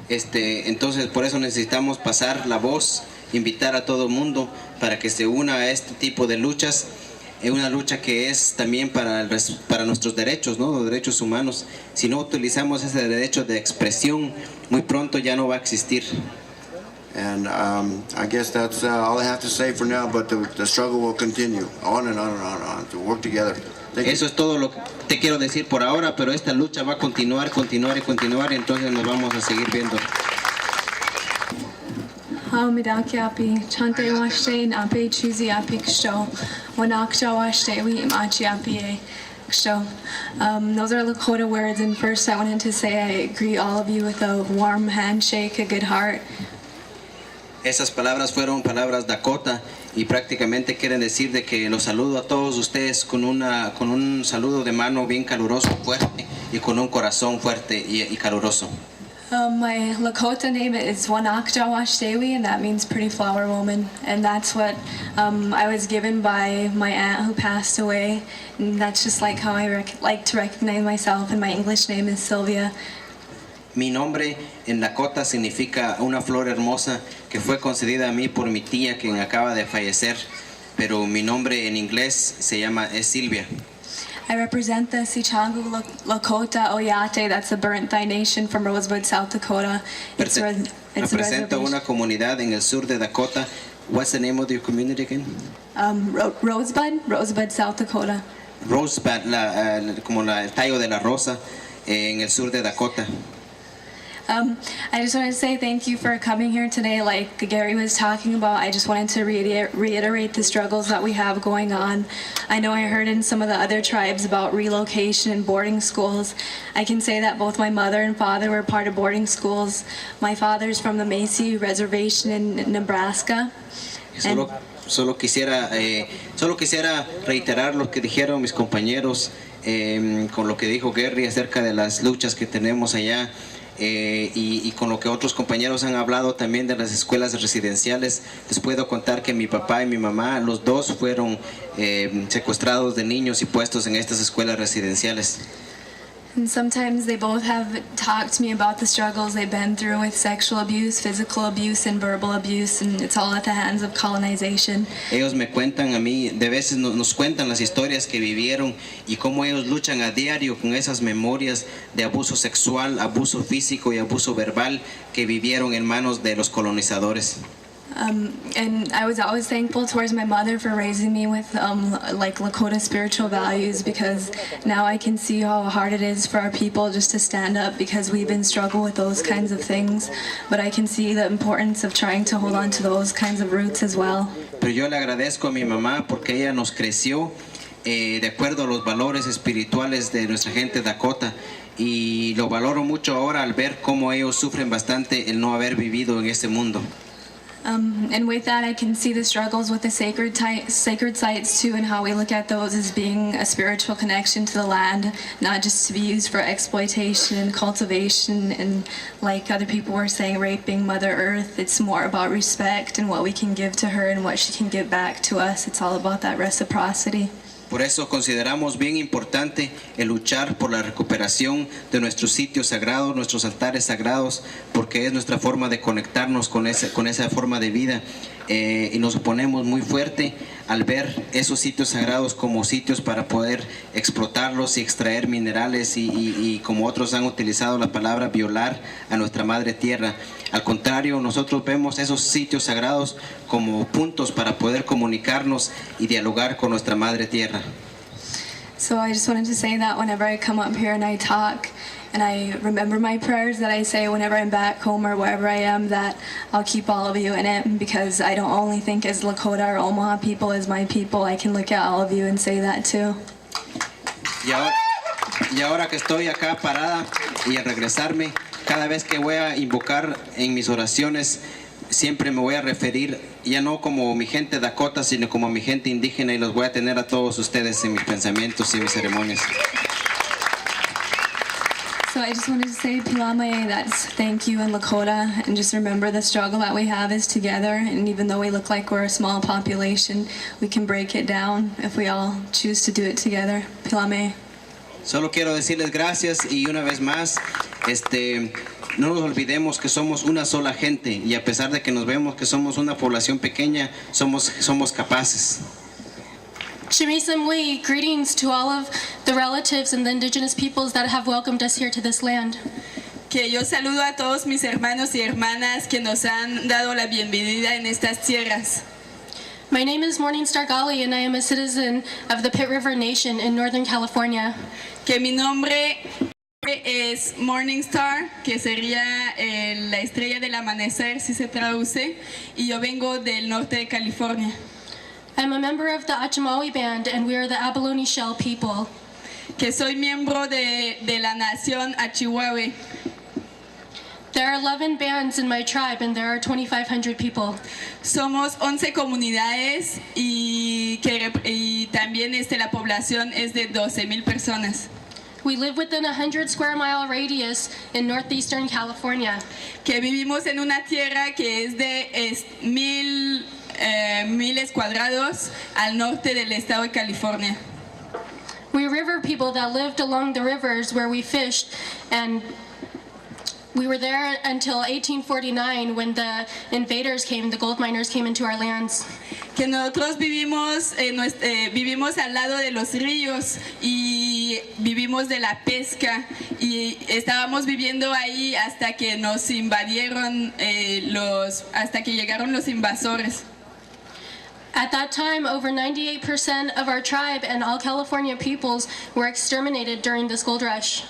Entonces por eso necesitamos pasar la voz, invitar a todo el mundo para que se una a este tipo de luchas, una lucha que es también para nuestros derechos, ¿no? Los derechos humanos. Si no utilizamos ese derecho de expresión, muy pronto ya no va a existir. And I guess that's all I have to say for now, but the struggle will continue on and on and on and on to work together. Eso es todo lo que te quiero decir por ahora, pero esta lucha va a continuar, y entonces nos vamos a seguir viendo. Midaki api chante washte nape chuzi api ksto wanakja washte we imachi api ksto. Those are Lakota words, and first I wanted to say I greet all of you with a warm handshake, a good heart. Esas palabras fueron palabras Dakota y prácticamente quieren decir de que los saludo a todos ustedes con un saludo de mano bien caluroso, fuerte y con un corazón fuerte y caluroso. My Lakota name is Wanakja Washdewi, and that means pretty flower woman. And that's what I was given by my aunt who passed away. And that's just like how I like to recognize myself. And my English name is Sylvia. Mi nombre en Lakota significa una flor hermosa que fue concedida a mí por mi tía quien acaba de fallecer. Pero mi nombre en inglés es Silvia. I represent the Sichangu Lakota Oyate, that's the Burnt Thigh Nation from Rosebud, South Dakota. It's a Represento una comunidad en el sur de Dakota. What's the name of your community again? Rosebud, South Dakota. Rosebud, como el tallo de la rosa, en el sur de Dakota. I just wanted to say thank you for coming here today. Like Gary was talking about, I just wanted to reiterate the struggles that we have going on. I know I heard in some of the other tribes about relocation and boarding schools. I can say that both my mother and father were part of boarding schools. My father's from the Macy Reservation in Nebraska. Solo quisiera reiterar lo que dijeron mis compañeros con lo que dijo Gary acerca de las luchas que tenemos allá. Y con lo que otros compañeros han hablado también de las escuelas residenciales, les puedo contar que mi papá y mi mamá, los dos fueron secuestrados de niños y puestos en estas escuelas residenciales. And sometimes they both have talked to me about the struggles they've been through with sexual abuse, physical abuse, and verbal abuse, and it's all at the hands of colonization. Ellos me cuentan a mí, de veces nos cuentan las historias que vivieron y cómo ellos luchan a diario con esas memorias de abuso sexual, abuso físico y abuso verbal que vivieron en manos de los colonizadores. And I was always thankful towards my mother for raising me with like Lakota spiritual values, because now I can see how hard it is for our people just to stand up, because we've been struggling with those kinds of things, but I can see the importance of trying to hold on to those kinds of roots as well. Pero yo le agradezco a mi mamá porque ella nos creció de acuerdo a los valores espirituales de nuestra gente Dakota, y lo valoro mucho ahora al ver cómo ellos sufren bastante el no haber vivido en este mundo. And with that, I can see the struggles with the sacred sites too, and how we look at those as being a spiritual connection to the land, not just to be used for exploitation and cultivation and, like other people were saying, raping Mother Earth. It's more about respect and what we can give to her and what she can give back to us. It's all about that reciprocity. Por eso consideramos bien importante el luchar por la recuperación de nuestros sitios sagrados, nuestros altares sagrados, porque es nuestra forma de conectarnos con esa forma de vida. Y nos oponemos muy fuerte al ver esos sitios sagrados como sitios para poder explotarlos y extraer minerales y como otros han utilizado la palabra violar a nuestra madre tierra. Al contrario, nosotros vemos esos sitios sagrados como puntos para poder comunicarnos y dialogar con nuestra madre tierra. So I just wanted to say that whenever I come up here and I talk, and I remember my prayers that I say whenever I'm back home or wherever I am, that I'll keep all of you in it, because I don't only think as Lakota or Omaha people as my people. I can look at all of you and say that too. Y ahora que estoy acá parada y al regresarme, cada vez que voy a invocar en mis oraciones, siempre me voy a referir ya no como mi gente Dakota, sino como mi gente indígena, y los voy a tener a todos ustedes en mis pensamientos y mis ceremonias. So I just wanted to say Pilame, that's thank you in Lakota, and just remember the struggle that we have is together, and even though we look like we're a small population, we can break it down if we all choose to do it together. Pilame. Solo quiero decirles gracias y una vez más, no nos olvidemos que somos una sola gente, y a pesar de que nos vemos que somos una población pequeña, somos capaces. Shimisamui, greetings to all of the relatives and the indigenous peoples that have welcomed us here to this land. Que yo saludo a todos mis hermanos y hermanas que nos han dado la bienvenida en estas tierras. My name is Morningstar Gali, and I am a citizen of the Pit River Nation in Northern California. Que mi nombre Es Morning Star, que sería la estrella del amanecer si se traduce, y yo vengo del norte de California. I'm a member of the Achamawi band, and we are the Abalone Shell people. Que soy miembro de la nación Achihuahue. There are 11 bands in my tribe, and there are 2,500 people. Somos 11 comunidades y también la población es de 12,000 personas. We live within a 100 square mile radius in northeastern California. Que vivimos en una tierra que es de 1,000 cuadrados al norte del estado de California. We're river people that lived along the rivers where we fished, and we were there until 1849 when the invaders came, the gold miners came into our lands. Que nosotros vivimos al lado de los ríos y vivimos de la pesca y estábamos viviendo ahí hasta que nos invadieron hasta que llegaron los invasores. At that time, over 98% of our tribe and all California peoples were exterminated during this gold rush.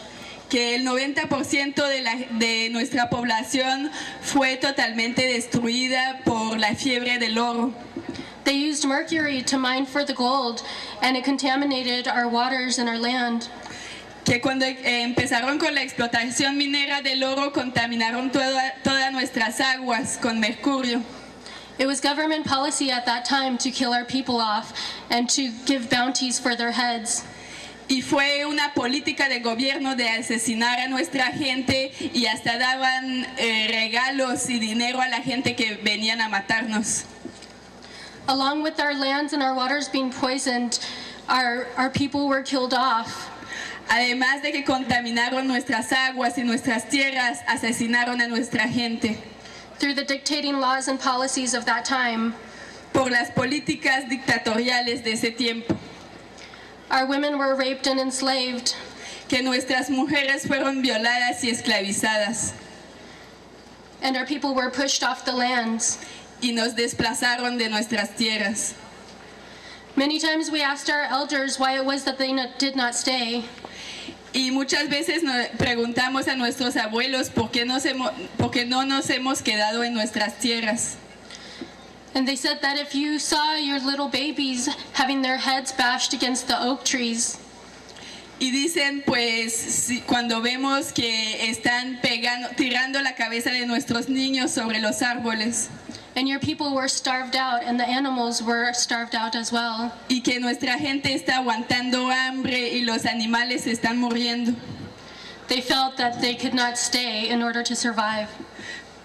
Que el 90% de nuestra población fue totalmente destruida por la fiebre del oro. They used mercury to mine for the gold, and it contaminated our waters and our land. Que cuando empezaron con la explotación minera del oro, contaminaron todas nuestras aguas con mercurio. It was government policy at that time to kill our people off and to give bounties for their heads. Y fue una política de gobierno de asesinar a nuestra gente y hasta daban regalos y dinero a la gente que venían a matarnos. Along with our lands and our waters being poisoned, our people were killed off. Además de que contaminaron nuestras aguas y nuestras tierras, asesinaron a nuestra gente. Through the dictating laws and policies of that time. Por las políticas dictatoriales de ese tiempo. Our women were raped and enslaved. Que nuestras mujeres fueron violadas y esclavizadas. And our people were pushed off the lands. Y nos desplazaron de nuestras tierras. Many times we asked our elders why it was that they did not stay. Y muchas veces nos preguntamos a nuestros abuelos por qué no nos hemos quedado en nuestras tierras. And they said that if you saw your little babies having their heads bashed against the oak trees. Y dicen, pues, cuando vemos que están tirando la cabeza de nuestros niños sobre los árboles. And your people were starved out, and the animals were starved out as well. Y que nuestra gente está aguantando hambre y los animales están muriendo. They felt that they could not stay in order to survive.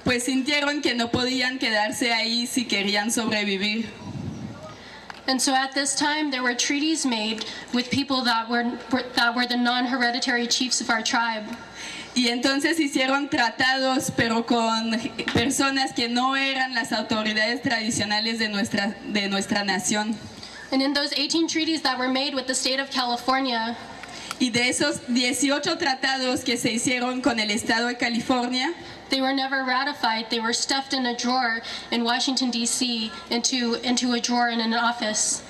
Pues sintieron que no podían quedarse ahí si querían sobrevivir. And so at this time there were treaties made with people that were the non-hereditary chiefs of our tribe. Y entonces hicieron tratados, pero con personas que no eran las autoridades tradicionales de nuestra nación. And in those 18 treaties that were made with the state of California, y de esos 18 tratados que se hicieron con el estado de California, they were never ratified. They were stuffed in a drawer in Washington, D.C., into a drawer in an office.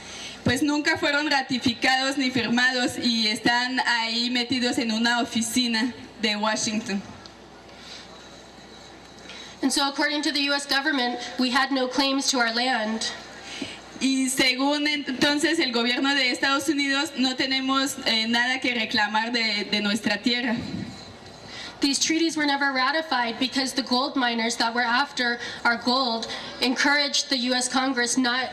Pues nunca fueron ratificados ni firmados y están ahí metidos en una oficina de Washington. And so according to the U.S. government, we had no claims to our land. Y según entonces el gobierno de Estados Unidos, no tenemos nada que reclamar de nuestra tierra. These treaties were never ratified because the gold miners that were after our gold encouraged the U.S. Congress not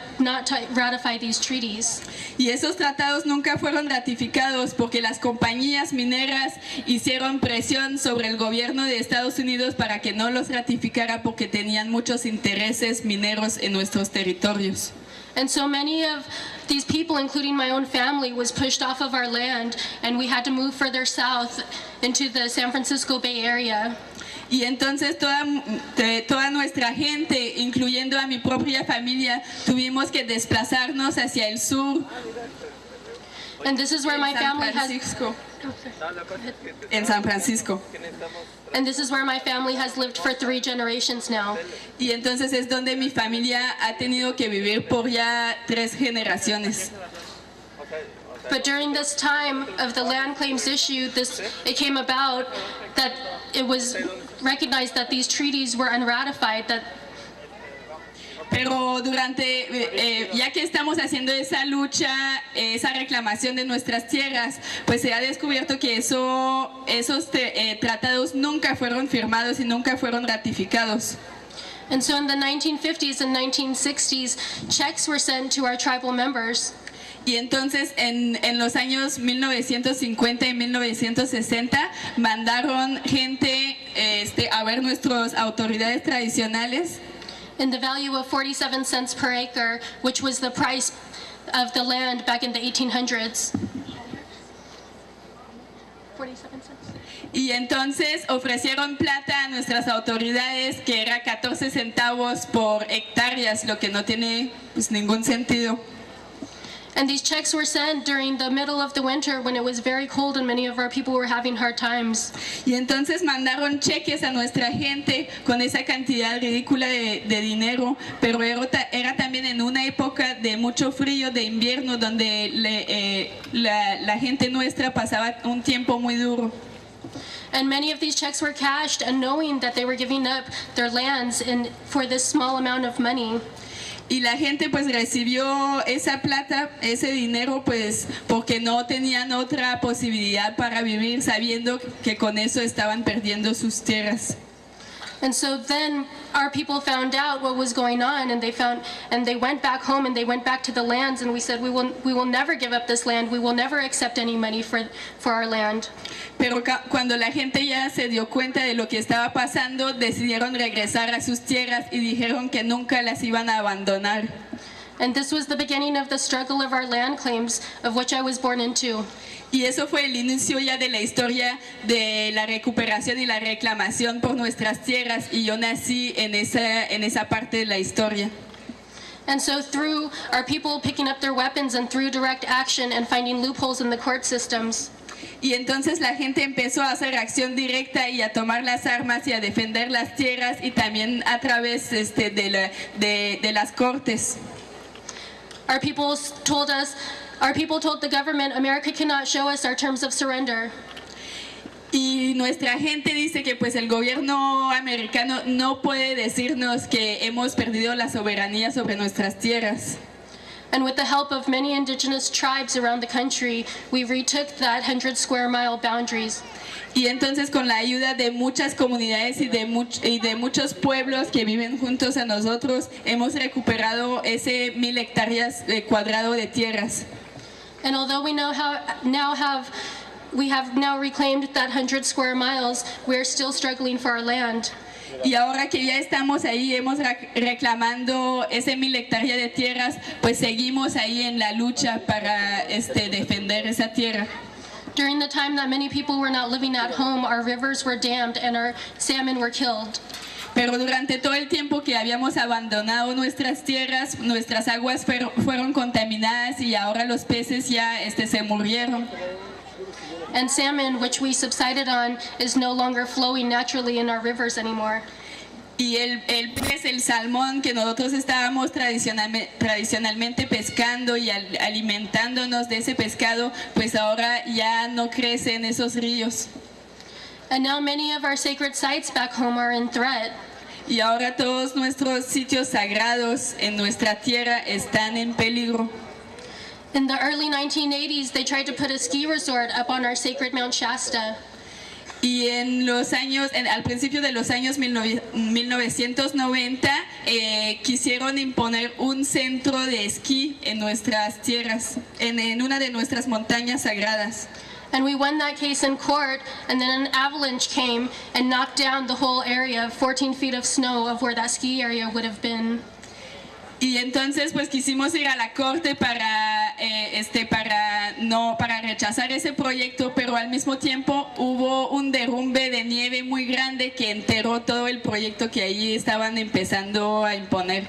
to ratify these treaties. Y esos tratados nunca fueron ratificados porque las compañías mineras hicieron presión sobre el gobierno de Estados Unidos para que no los ratificara porque tenían muchos intereses mineros en nuestros territorios. And so many of these people, including my own family, was pushed off of our land, and we had to move further south into the San Francisco Bay Area. Y entonces toda nuestra gente, incluyendo a mi propia familia, tuvimos que desplazarnos hacia el sur. And this is where my family has... En San Francisco. And this is where my family has lived for 3 generations now. Y entonces es donde mi familia ha tenido que vivir por ya 3 generaciones. But during this time of the land claims issue, it came about that it was recognized that these treaties were unratified, Pero ya que estamos haciendo esa lucha, esa reclamación de nuestras tierras, pues se ha descubierto que esos tratados nunca fueron firmados y nunca fueron ratificados. And so in the 1950s and 1960s, checks were sent to our tribal members. Y entonces en los años 1950 y 1960 mandaron gente a ver nuestras autoridades tradicionales. In the value of 47 cents per acre, which was the price of the land back in the 1800s. 47 cents. Y entonces ofrecieron plata a nuestras autoridades, que era 14 centavos por hectáreas, lo que no tiene pues ningún sentido. And these checks were sent during the middle of the winter when it was very cold and many of our people were having hard times. Y entonces mandaron cheques a nuestra gente con esa cantidad ridícula de dinero, pero era también en una época de mucho frío, de invierno, donde la gente nuestra pasaba un tiempo muy duro. And many of these checks were cashed, and knowing that they were giving up their lands for this small amount of money. Y la gente pues recibió esa plata, ese dinero, pues porque no tenían otra posibilidad para vivir, sabiendo que con eso estaban perdiendo sus tierras. And so then our people found out what was going on, and they went back home and they went back to the lands, and we said we will never give up this land. We will never accept any money for our land. Pero cuando la gente ya se dio cuenta de lo que estaba pasando, decidieron regresar a sus tierras y dijeron que nunca las iban a abandonar. And this was the beginning of the struggle of our land claims, of which I was born into. Y eso fue el inicio ya de la historia de la recuperación y la reclamación por nuestras tierras, y yo nací en esa parte de la historia. And so through our people picking up their weapons and through direct action and finding loopholes in the court systems, y entonces la gente empezó a hacer acción directa y a tomar las armas y a defender las tierras, y también a través de las cortes. Our people told the government, America cannot show us our terms of surrender. Y nuestra gente dice que pues el gobierno americano no puede decirnos que hemos perdido la soberanía sobre nuestras tierras. And with the help of many indigenous tribes around the country, we retook that 100 square mile boundaries. Y entonces con la ayuda de muchas comunidades y de muchos pueblos que viven juntos a nosotros, hemos recuperado ese 1000 hectáreas cuadrado de tierras. And although we have now reclaimed that 100 square miles, we are still struggling for our land. Y ahora que ya estamos ahí, hemos reclamando ese 1000 hectáreas de tierras, pues seguimos ahí en la lucha para defender esa tierra. During the time that many people were not living at home, our rivers were dammed and our salmon were killed. Pero durante todo el tiempo que habíamos abandonado nuestras tierras, nuestras aguas fueron contaminadas, y ahora los peces ya se murieron. And salmon, which we subsided on, is no longer flowing naturally in our rivers anymore. Y el pez, el salmón que nosotros estábamos tradicionalmente pescando y alimentándonos de ese pescado, pues ahora ya no crece en esos ríos. And now many of our sacred sites back home are in threat. Y ahora todos nuestros sitios sagrados en nuestra tierra están en peligro. In the early 1980s, they tried to put a ski resort up on our sacred Mount Shasta. Y al principio de los años 1990 quisieron imponer un centro de esquí en nuestras tierras, en una de nuestras montañas sagradas. And we won that case in court, and then an avalanche came and knocked down the whole area of 14 feet of snow of where that ski area would have been. Y entonces pues quisimos ir a la corte para rechazar ese proyecto, pero al mismo tiempo hubo un derrumbe de nieve muy grande que enterró todo el proyecto que ahí estaban empezando a imponer.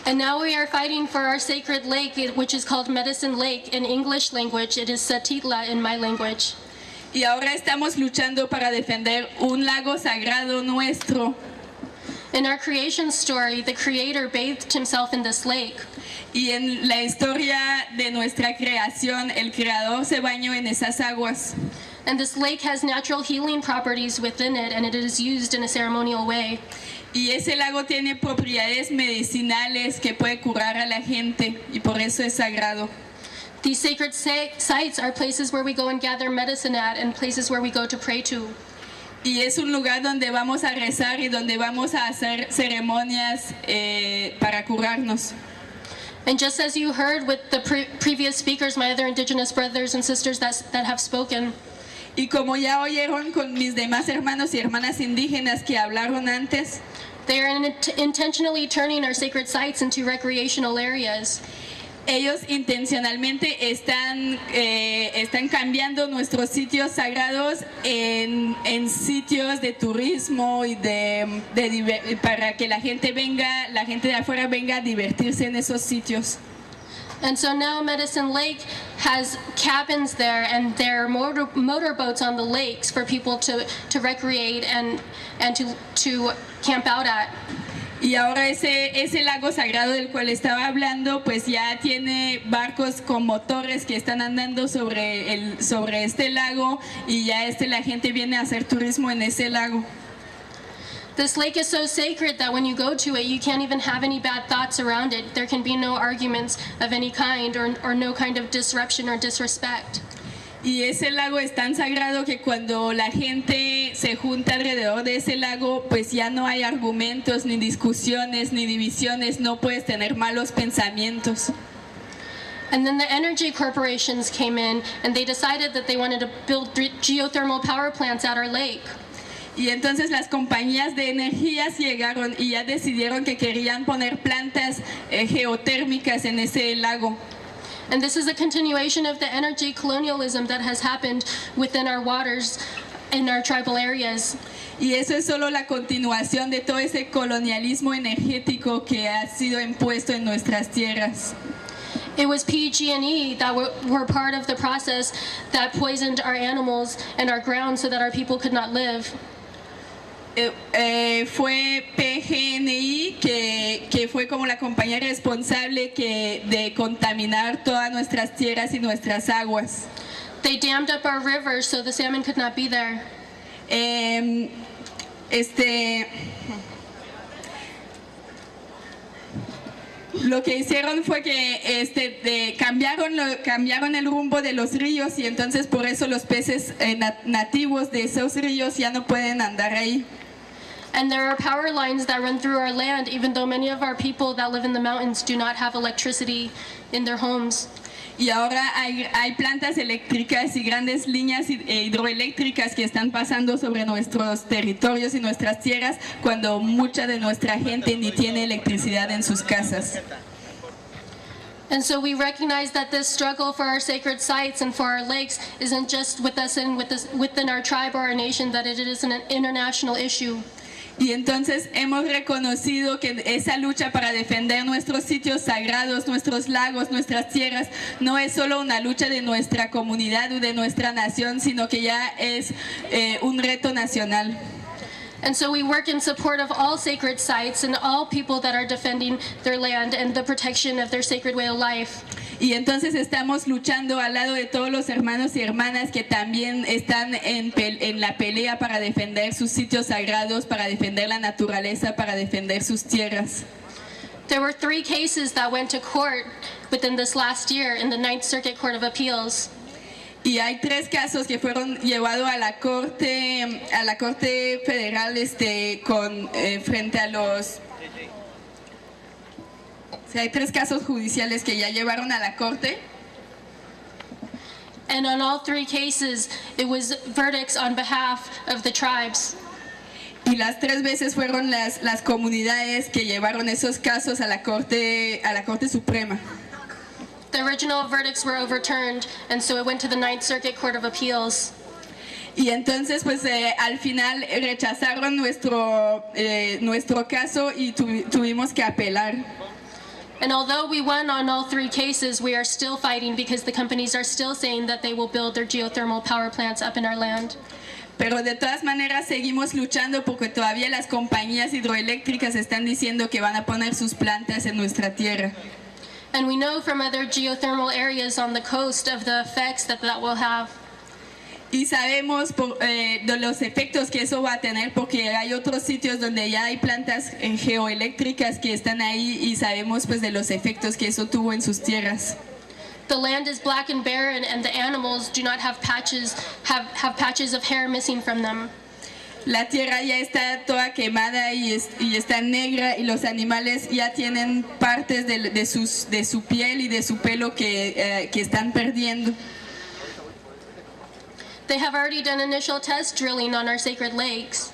And now we are fighting for our sacred lake, which is called Medicine Lake in English language. It is Satitla in my language. Y ahora estamos luchando para defender un lago sagrado nuestro. In our creation story, the Creator bathed himself in this lake. Y en la historia de nuestra creación, el Creador se bañó en esas aguas. And this lake has natural healing properties within it, and it is used in a ceremonial way. Y ese lago tiene propiedades medicinales que puede curar a la gente, y por eso es sagrado. These sacred sites are places where we go and gather medicine at, and places where we go to pray to. Y es un lugar donde vamos a rezar y donde vamos a hacer ceremonias para curarnos. And just as you heard with the previous speakers, my other indigenous brothers and sisters that have spoken, y como ya oyeron con mis demás hermanos y hermanas indígenas que hablaron antes, they are intentionally turning our sacred sites into recreational areas. Ellos intencionalmente están cambiando nuestros sitios sagrados en sitios de turismo y para que la gente de afuera venga a divertirse en esos sitios. And so now Medicine Lake has cabins there, and there are motorboats on the lakes for people to recreate and to camp out at. Y ahora ese lago sagrado del cual estaba hablando, pues ya tiene barcos con motores que están andando sobre este lago, y ya la gente viene a hacer turismo en ese lago. This lake is so sacred that when you go to it, you can't even have any bad thoughts around it. There can be no arguments of any kind or no kind of disruption or disrespect. Y ese lago es tan sagrado que cuando la gente se junta alrededor de ese lago, pues ya no hay argumentos, ni discusiones, ni divisiones, no puedes tener malos pensamientos. And then the energy corporations came in, and they decided that they wanted to build geothermal power plants at our lake. Y entonces las compañías de energías llegaron y ya decidieron que querían poner plantas geotérmicas en ese lago. And this is a continuation of the energy colonialism that has happened within our waters in our tribal areas. Y eso es solo la continuación de todo ese colonialismo energético que ha sido impuesto en nuestras tierras. It was PG&E that were part of the process that poisoned our animals and our ground so that our people could not live. Fue PG&E que fue como la compañía responsable de contaminar todas nuestras tierras y nuestras aguas. They dammed up our rivers so the salmon could not be there. Lo que hicieron fue que cambiaron el rumbo de los ríos, y entonces por eso los peces nativos de esos ríos ya no pueden andar ahí. And there are power lines that run through our land, even though many of our people that live in the mountains do not have electricity in their homes. Y ahora hay plantas eléctricas y grandes líneas hidroeléctricas que están pasando sobre nuestros territorios y nuestras tierras, cuando mucha de nuestra gente ni tiene electricidad en sus casas. And so we recognize that this struggle for our sacred sites and for our lakes isn't just with us and within our tribe or our nation, that it is an international issue. Y entonces hemos reconocido que esa lucha para defender nuestros sitios sagrados, nuestros lagos, nuestras tierras, no es solo una lucha de nuestra comunidad o de nuestra nación, sino que ya es un reto nacional. And so we work in support of all sacred sites and all people that are defending their land and the protection of their sacred way of life. Y entonces estamos luchando al lado de todos los hermanos y hermanas que también están en la pelea para defender sus sitios sagrados, para defender la naturaleza, para defender sus tierras. There were 3 cases that went to court within this last year in the Ninth Circuit Court of Appeals. Y hay 3 casos que fueron llevados a la corte federal frente a los... O sea, hay 3 casos judiciales que ya llevaron a la corte. And on all 3 cases, it was verdicts on behalf of the tribes. Y las 3 veces fueron las comunidades que llevaron esos casos a la Corte Suprema. The original verdicts were overturned, and so it went to the Ninth Circuit Court of Appeals. Y entonces, pues al final rechazaron nuestro caso y tuvimos que apelar. And although we won on all 3 cases, we are still fighting because the companies are still saying that they will build their geothermal power plants up in our land. Pero de todas maneras seguimos luchando porque todavía las compañías hidroeléctricas están diciendo que van a poner sus plantas en nuestra tierra. And we know from other geothermal areas on the coast of the effects that will have. Y sabemos de los efectos que eso va a tener porque hay otros sitios donde ya hay plantas geoeléctricas que están ahí y sabemos pues de los efectos que eso tuvo en sus tierras. The land is black and barren, and the animals do not have patches of hair missing from them. La tierra ya está toda quemada y está negra y los animales ya tienen partes de su piel y de su pelo que están perdiendo. They have already done initial test drilling on our sacred lakes.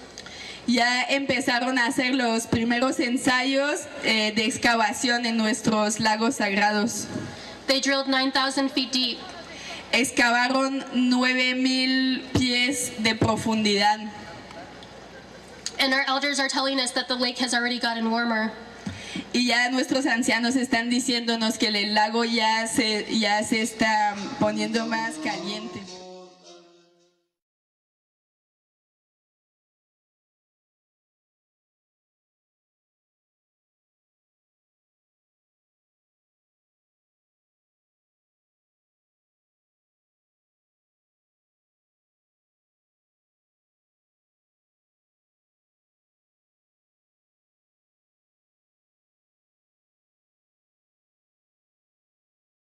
Ya empezaron a hacer los primeros ensayos de excavación en nuestros lagos sagrados. They drilled 9,000 feet deep. Excavaron 9,000 pies de profundidad. And our elders are telling us that the lake has already gotten warmer. Y ya nuestros ancianos están diciéndonos que el lago ya se está poniendo más caliente.